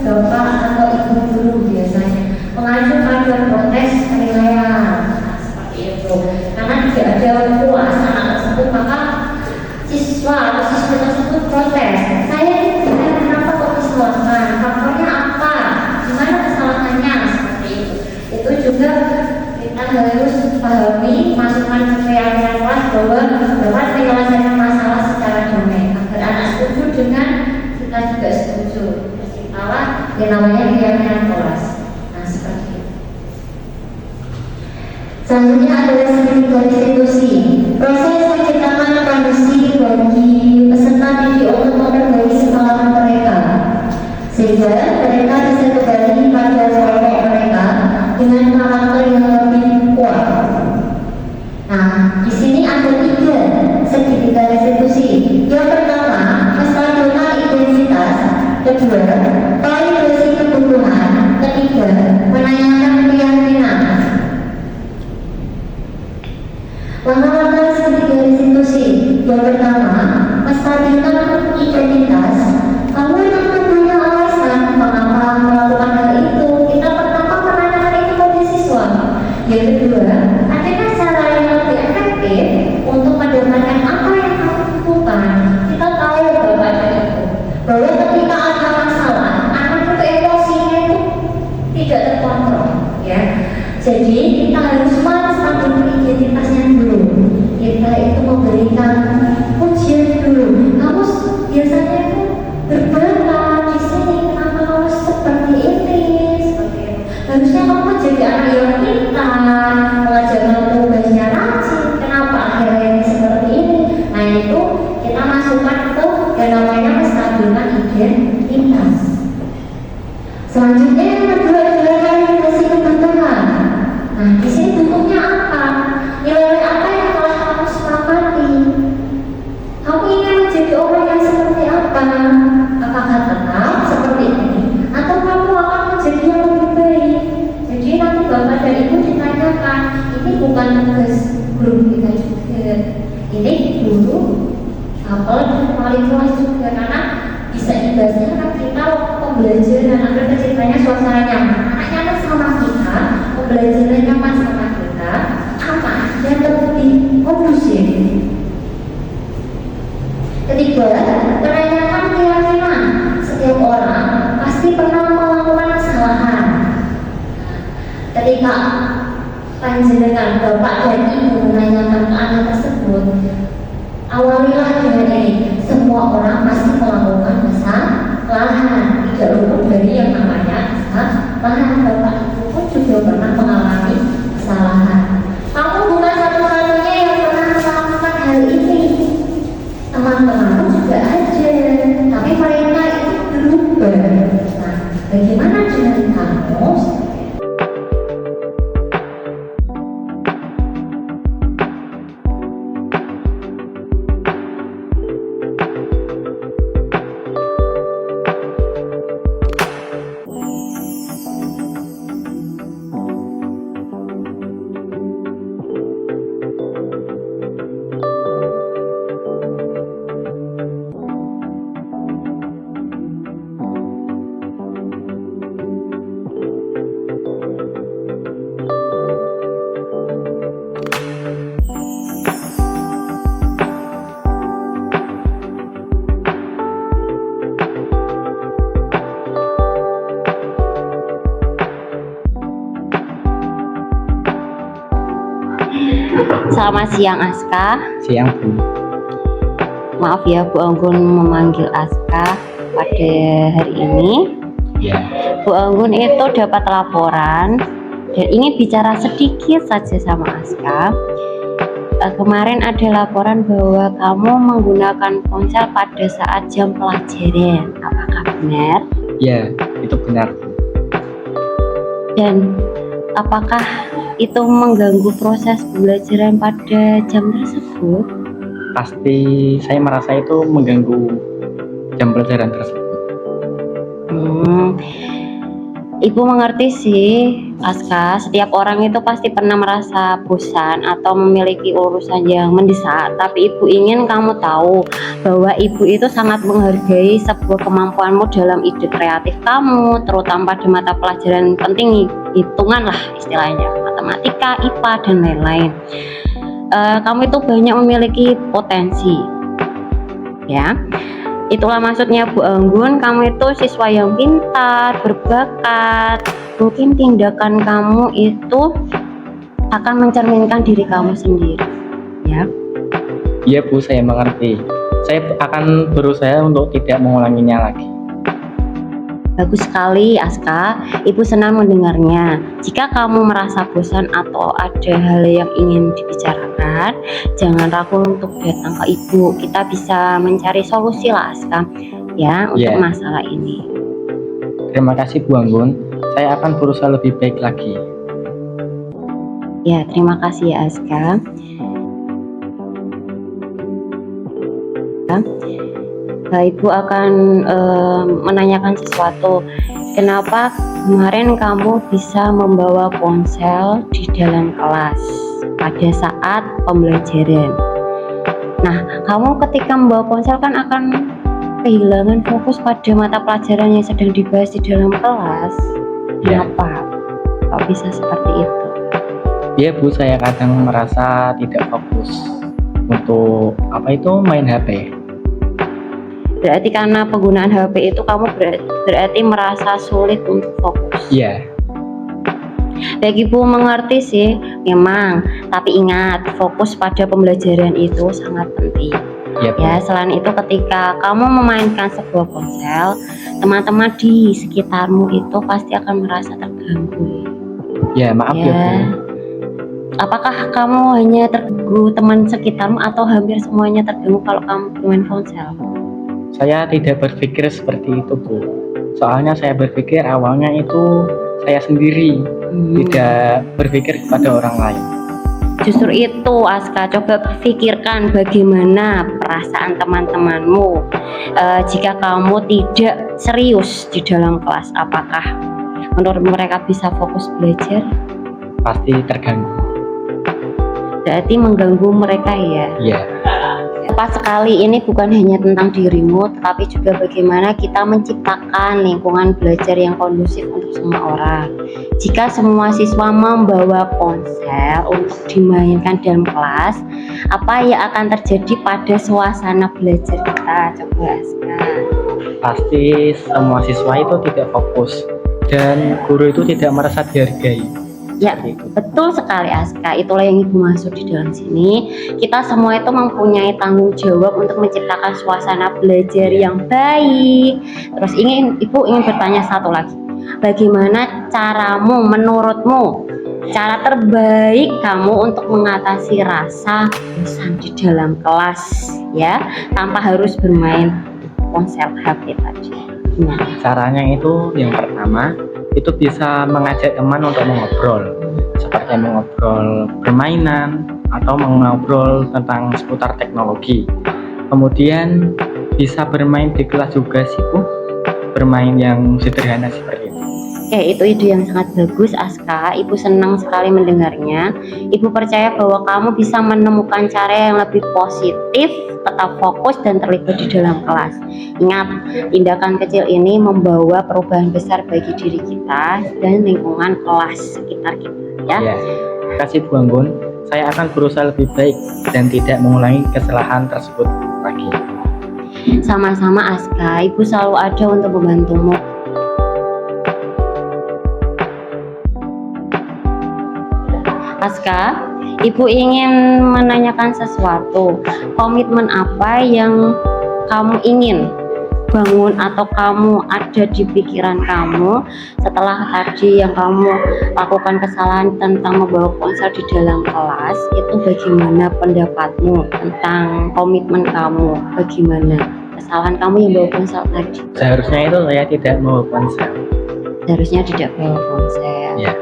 bapak atau ibu guru biasanya mengacu pada protes penilaian. Nah, seperti itu. Karena tidak ada puas anak tersebut, maka siswa atau siswa tersebut protes. Saya tidak kenapa kok disalahkan, faktornya apa, gimana kesalahannya, seperti itu. Itu juga kita harus pahami, masukkan ke keyakinan kelas bahwa dapat menyelesaikan masalah secara damai agar anak setuju dengan kita juga setuju. Terciptalah yang namanya keyakinan kelas. Nah, seperti itu. Selanjutnya adalah segi institusi. Proses menciptakan kondisi bagi peserta didik untuk memperbaiki semangat mereka, sehingga mereka bisa kembali pada kelompok mereka dengan karakter yang lebih kuat. Nah, di sini ada 3 segitiga institusi. Yang pertama, kestabilan identitas. Kedua, validasi kebutuhan. Ketiga, menanyakan keyakinan. Langkah-langkah segitiga institusi. Yang pertama, kestabilan identitas. Kalau memang punya alasan mengapa melakukan hal itu, kita pertama menanyakan itu pada siswa. Yang kedua, adakah cara yang lebih efektif untuk mendapatkan apa yang kamu butuhkan? Kita tahu Bapak dan Ibu bahwa ketika ada masalah, anak itu emosinya itu tidak terkontrol, ya. Jadi kita harus menstabilkan identitasnya dulu. Kita itu memberikan pujian dulu. Kamu biasanya itu berbakat di sini, kenapa kamu seperti ini? Seperti itu. Harusnya kamu jadi anak yang pintar, ini bukan tugas guru kita juga. Ini guru apalagi wali kelas juga, karena bisa ibasnya kan kita pembelajaran agar terciptanya suasana nyaman, anak nyaman sama kita, pembelajaran nyaman sama kita, aman dan lebih kondusif. Ketiga, menanyakan keyakinan. Setiap orang pasti pernah melakukan kesalahan. Ketika panjenengan bapak dan ibu menanyakan ke anak tersebut, awalilah dengan ini: semua orang pasti melakukan kesalahan, tidak luput dari yang namanya kesalahan. Bapak ibu pun juga pernah mengalami kesalahan. Kamu bukan satu-satunya yang pernah melakukan hal ini. Teman-teman juga ada, tapi mereka itu berubah. Nah, bagaimana dengan kamu? Selamat siang Aska. Siang Bu. Maaf ya Bu Anggun memanggil Aska pada hari ini. Ya. Bu Anggun itu dapat laporan dan ingin bicara sedikit saja sama Aska. Kemarin ada laporan bahwa kamu menggunakan ponsel pada saat jam pelajaran. Apakah benar? Ya, itu benar Bu. Dan apakah itu mengganggu proses pembelajaran pada jam tersebut? Pasti saya merasa itu mengganggu jam pelajaran tersebut. Ibu mengerti sih, Aska. Setiap orang itu pasti pernah merasa bosan atau memiliki urusan yang mendesak. Tapi ibu ingin kamu tahu bahwa ibu itu sangat menghargai sebuah kemampuanmu dalam ide kreatif kamu, terutama pada mata pelajaran penting, hitungan lah istilahnya, matematika, IPA dan lain-lain. Kamu itu banyak memiliki potensi, ya. Itulah maksudnya Bu Anggun, kamu itu siswa yang pintar, berbakat. Mungkin tindakan kamu itu akan mencerminkan diri kamu sendiri, ya. Iya Bu, saya mengerti. Saya akan berusaha untuk tidak mengulanginya lagi. Bagus sekali Aska, ibu senang mendengarnya. Jika kamu merasa bosan atau ada hal yang ingin dibicarakan, jangan ragu untuk datang ke ibu. Kita bisa mencari solusi lah Aska, ya, untuk masalah ini. Terima kasih Bu Anggun, saya akan berusaha lebih baik lagi. Ya, terima kasih ya Aska. Ibu akan menanyakan sesuatu. Kenapa kemarin kamu bisa membawa ponsel di dalam kelas pada saat pembelajaran? Nah, kamu ketika membawa ponsel kan akan kehilangan fokus pada mata pelajaran yang sedang dibahas di dalam kelas. Kenapa kok bisa seperti itu? Ya Bu, saya kadang merasa tidak fokus untuk main HP. Berarti karena penggunaan HP itu kamu berarti merasa sulit untuk fokus. Iya. Baik Ibu mengerti sih, memang. Tapi ingat, fokus pada pembelajaran itu sangat penting. Ya, selain itu ketika kamu memainkan sebuah ponsel, teman-teman di sekitarmu itu pasti akan merasa terganggu. Ya, maaf ya Bu. Apakah kamu hanya terganggu teman sekitarmu atau hampir semuanya terganggu kalau kamu bermain ponsel? Saya tidak berpikir seperti itu Bu. Soalnya saya berpikir awalnya itu saya sendiri, tidak berpikir kepada orang lain. Justru itu Aska, coba pikirkan bagaimana perasaan teman-temanmu jika kamu tidak serius di dalam kelas. Apakah menurut mereka bisa fokus belajar? Pasti terganggu. berarti mengganggu mereka ya. Iya. Tepat sekali, ini bukan hanya tentang dirimu, tetapi juga bagaimana kita menciptakan lingkungan belajar yang kondusif untuk semua orang. Jika semua siswa membawa ponsel untuk dimainkan dalam kelas, apa yang akan terjadi pada suasana belajar kita? Coba Aska. Pasti semua siswa itu tidak fokus dan guru itu tidak merasa dihargai. Ya, betul sekali Aska. Itulah yang Ibu maksud di dalam sini. Kita semua itu mempunyai tanggung jawab untuk menciptakan suasana belajar yang baik. Terus Ibu ingin bertanya satu lagi. Bagaimana caramu, menurutmu, cara terbaik kamu untuk mengatasi rasa bosan di dalam kelas ya, tanpa harus bermain ponsel HP tadi? Gimana? Caranya itu yang pertama itu bisa mengajak teman untuk mengobrol, seperti mengobrol permainan atau mengobrol tentang seputar teknologi. Kemudian bisa bermain di kelas juga sih Bu, bermain yang sederhana seperti itu. Oke, itu ide yang sangat bagus Aska. Ibu senang sekali mendengarnya. Ibu percaya bahwa kamu bisa menemukan cara yang lebih positif, tetap fokus dan terlibat di dalam kelas. Ingat, tindakan kecil ini membawa perubahan besar bagi diri kita dan lingkungan kelas sekitar kita ya. Ya. Terima kasih Bu Anggun. Saya akan berusaha lebih baik dan tidak mengulangi kesalahan tersebut lagi. Sama-sama Aska, Ibu selalu ada untuk membantumu. Aska, Ibu ingin menanyakan sesuatu. Komitmen apa yang kamu ingin bangun atau kamu ada di pikiran kamu setelah tadi yang kamu lakukan kesalahan tentang membawa ponsel di dalam kelas? Itu bagaimana pendapatmu tentang komitmen kamu? Bagaimana kesalahan kamu yang bawa ponsel tadi? Seharusnya itu saya tidak mau ponsel. Seharusnya tidak bawa ponsel. Ya.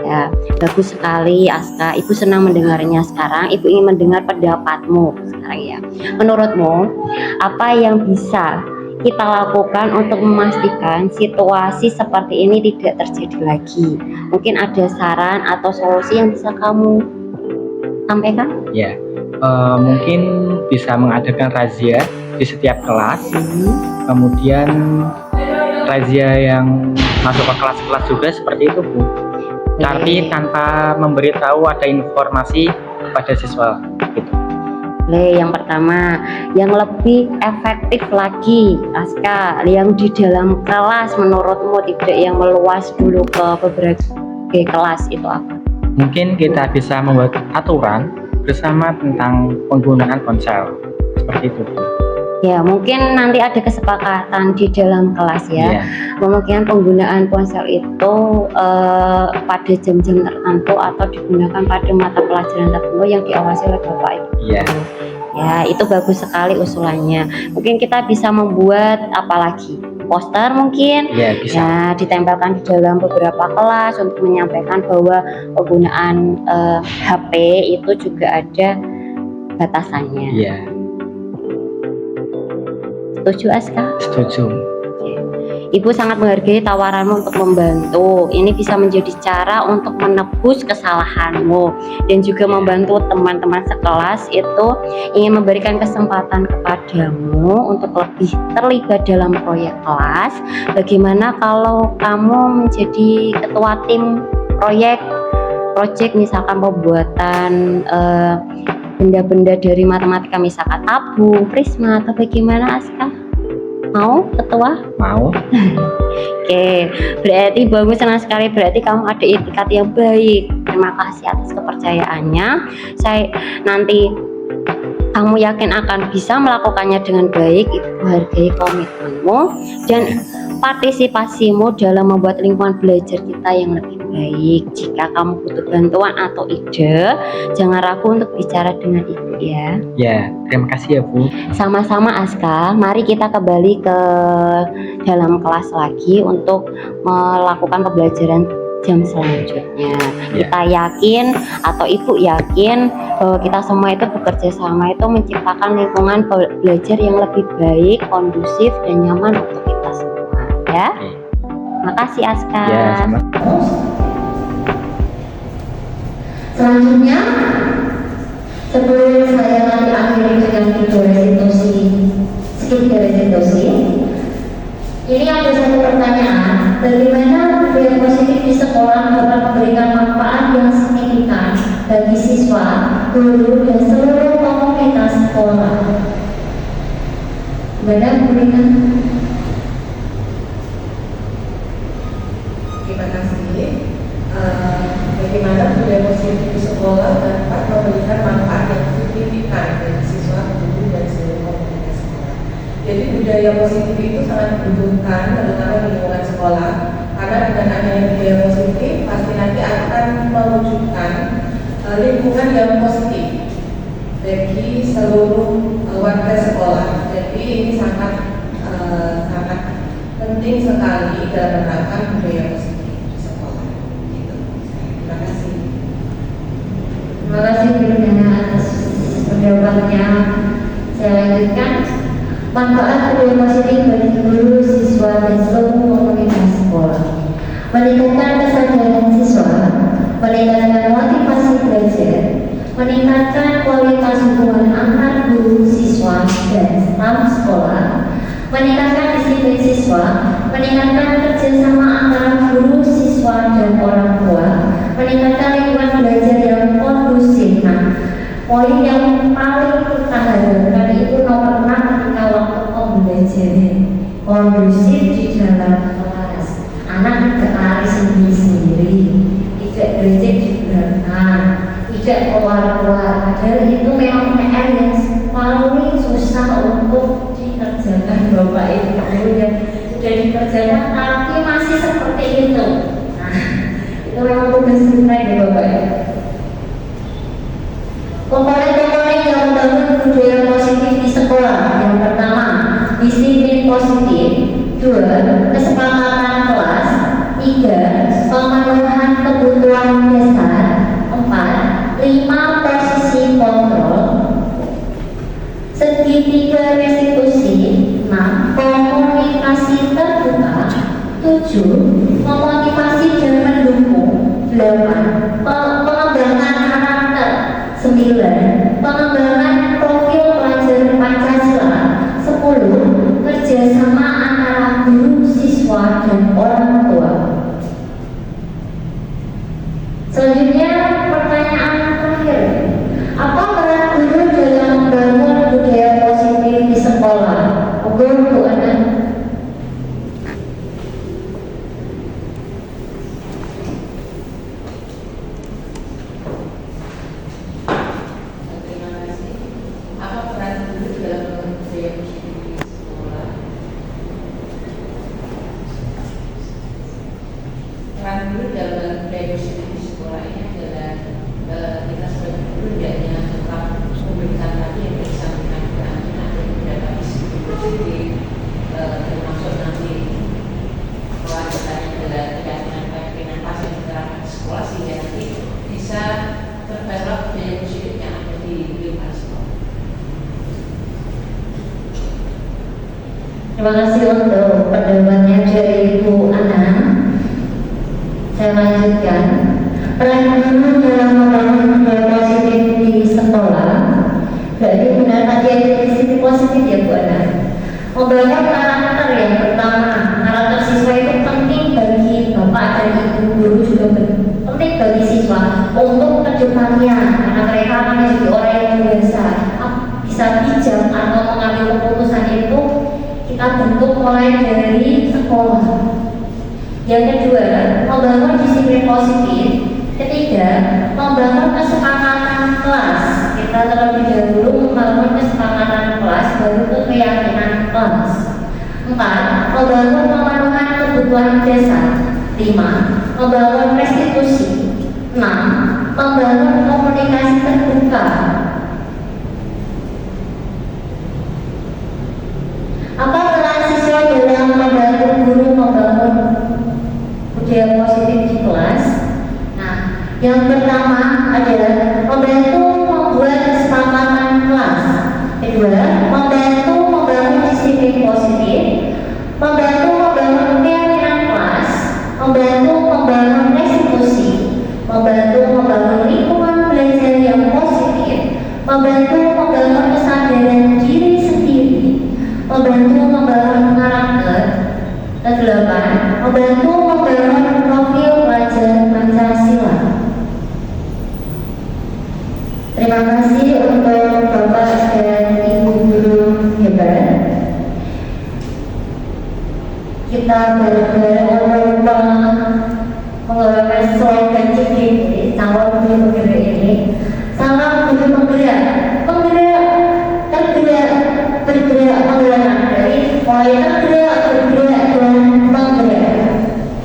Ya, bagus sekali Aska. Ibu senang mendengarnya sekarang. Ibu ingin mendengar pendapatmu sekarang ya. Menurutmu, apa yang bisa kita lakukan untuk memastikan situasi seperti ini tidak terjadi lagi? Mungkin ada saran atau solusi yang bisa kamu sampaikan? Ya, mungkin bisa mengadakan razia di setiap kelas. Kemudian razia yang masuk ke kelas-kelas juga seperti itu Bu. Tapi tanpa memberitahu ada informasi pada siswa gitu. Yang pertama, yang lebih efektif lagi Aska, yang di dalam kelas menurutmu, tidak yang meluas dulu ke beberapa kelas, itu apa? Mungkin kita bisa membuat aturan bersama tentang penggunaan ponsel seperti itu Bu. Ya, mungkin nanti ada kesepakatan di dalam kelas ya. Iya. Kemungkinan penggunaan ponsel itu pada jam-jam tertentu atau digunakan pada mata pelajaran tertentu yang diawasi oleh Bapak Ibu. Iya. Ya, itu bagus sekali usulannya. Mungkin kita bisa membuat apa lagi? Poster mungkin. Iya, bisa. Ya, ditempelkan di dalam beberapa kelas untuk menyampaikan bahwa penggunaan HP itu juga ada batasannya. Iya. Setuju Aska? Setuju. Ibu sangat menghargai tawaranmu untuk membantu. Ini bisa menjadi cara untuk menebus kesalahanmu dan juga membantu teman-teman sekelas itu ingin memberikan kesempatan kepadamu untuk lebih terlibat dalam proyek kelas. Bagaimana kalau kamu menjadi ketua tim proyek misalkan pembuatan benda-benda dari matematika, misalkan tabung, prisma, atau bagaimana Aska? Mau ketua? Mau. Oke, berarti bagus, senang sekali. Berarti kamu ada etikat yang baik. Terima kasih atas kepercayaannya. Saya nanti kamu yakin akan bisa melakukannya dengan baik. Ibu hargai komitmenmu dan partisipasimu dalam membuat lingkungan belajar kita yang lebih baik. Jika kamu butuh bantuan atau ide, jangan ragu untuk bicara dengan Ibu ya. Ya, terima kasih ya Bu. Sama-sama Aska, mari kita kembali ke dalam kelas lagi untuk melakukan pembelajaran jam selanjutnya. Ya. Kita yakin atau Ibu yakin bahwa kita semua itu bekerja sama itu menciptakan lingkungan belajar yang lebih baik, kondusif dan nyaman untuk kita semua ya. Makasih Aska. Ya, sama. Selanjutnya Sebelum saya nanti akhiri dengan sedikit restitusi, ini ada satu pertanyaan, bagaimana budaya positif di sekolah dapat memberikan manfaat yang signifikan bagi siswa, guru, dan seluruh komunitas sekolah? Bagaimana memberikan? Terima kasih. Bagaimana budaya positif di sekolah dapat memberikan manfaat yang signifikan bagi siswa, guru, dan seluruh komunitas sekolah. Jadi budaya positif itu sangat dibutuhkan terutama di lingkungan sekolah, karena dengan adanya budaya positif pasti nanti akan mewujudkan lingkungan yang positif bagi seluruh warga sekolah. Jadi ini sangat penting sekali dalam menerapkan budaya positif di sekolah. Gitu. Terima kasih. Terima kasih Bu Dana atas pendapatannya. Saya lanjutkan. Manfaat budaya positif bagi guru, siswa, dan seluruh komunitas sekolah: meningkatkan kesadaran siswa, meningkatkan motivasi belajar, meningkatkan kualitas hubungan antar guru, siswa, dan staf sekolah, meningkatkan disiplin siswa, meningkatkan kerjasama antara guru, siswa, dan orang tua, meningkatkan lingkungan belajar yang kondusif. Nah, poin yang paling kita harapkan itu nomor 6 ketika waktu pembelajaran kondusif di dalam kelas. Anak tidak lari sendiri-sendiri, tidak belajar di belakang, tidak keluar-keluar. Padahal itu memang PR yang paling susah untuk dikerjakan Bapak Ibu yang sudah dikerjakan tapi masih seperti itu. Nah, itu memang tugas kita ya Bapak Ibu. Komponen-komponen yang membangun budaya positif di sekolah: yang pertama, disiplin positif; 2, kesepakatan kelas; 3, pemenuhan kebutuhan dasar; 4, 5, posisi kontrol; segitiga restitusi; 6, komunikasi terbuka; 7, memotivasi dan mendukung; 8, pengembangan karakter; 9, pengembangan profil pelajar Pancasila; 10, kerjasama antara guru, siswa, dan orang tua. Selanjutnya pertanyaan terakhir, apa peran guru dalam membangun budaya positif di sekolah? Monggo Bu Ana. Terima kasih. Apa peran guru dalam membangun budaya positif di sekolah? Peran guru dalam membangun budaya positif di sekolah ini adalah kita sebagai guru hendaknya tetap memberikan tadi yang disampaikan ke anak dan beberapa disiplin positif, termasuk nanti kewajibannya adalah keyakinan pasien diterapkan di sekolah sehingga nanti bisa terdevelop budaya positif yang ada di lingkungan sekolah. Terima kasih untuk pendapatnya dari Ibu Ana. Saya lanjutkan. Peran guru dalam membangun budaya positif di sekolah. Berarti benar tadi ada sisi positif ya Bu Ana. Membangun karakter yang pertama. Karakter siswa itu penting bagi Bapak dan Ibu guru, juga penting bagi siswa untuk kedepannya, karena mereka akan menjadi orang yang biasa, bisa bijak atau mengambil keputusan itu kita bentuk mulai dari sekolah. Yang kedua, membangun disiplin positif. Ketiga, membangun kesepakatan kelas. Kita terlebih dahulu membangun kesepakatan kelas, baru ke keyakinan kelas. 4, membangun pemenuhan kebutuhan dasar. 5, membangun restitusi. 6, membangun komunikasi terbuka. Apa peran siswa dalam membantu guru membangun budaya positif di kelas? Nah, yang pertama adalah membantu membuat kesepakatan kelas. Kedua, membantu membangun disiplin positif, membantu membangun keyakinan kelas, membantu membangun restitusi, membantu membangun lingkungan membantu membangun kesadaran diri sendiri, membantu membangun karakter. Kedelapan, membantu membangun profil pelajar Pancasila. Terima kasih untuk Bapak dan Ibu guru hebat. Kita bareng-bareng mengeluarkan slogan CGD tahun 2023 ini. Salam guru penggerak, penggerak, tergerak, bergerak, penggerak dari mulai tergerak, bergerak, dan menggerak.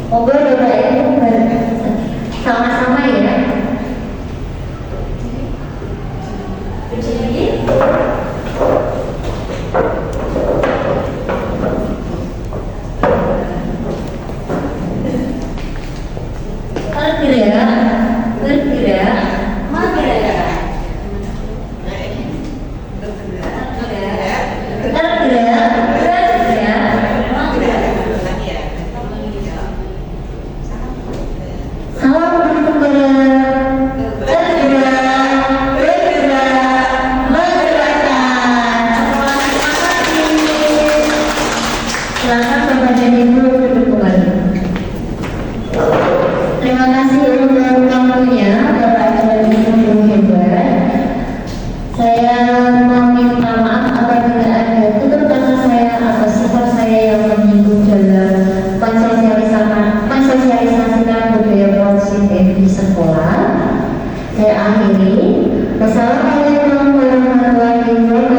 Moga Bapak Ibu sama-sama ya. Bergerak, bergerak, menggerak. Tergerak, bergerak, menggerak. Salam bergerak, tergerak, bergerak, menggerakkan. Silakan Bapak dan Ibu duduk kembali. Terima kasih untuk waktunya Bapak dan Ibu hebat. Saya meminta maaf apabila ada tutur kata saya atau sifat saya yang menyinggung dalam mensosialisasikan budaya positif di sekolah. Saya akhiri. Wassalamualaikum warahmatullahi wabarakatuh.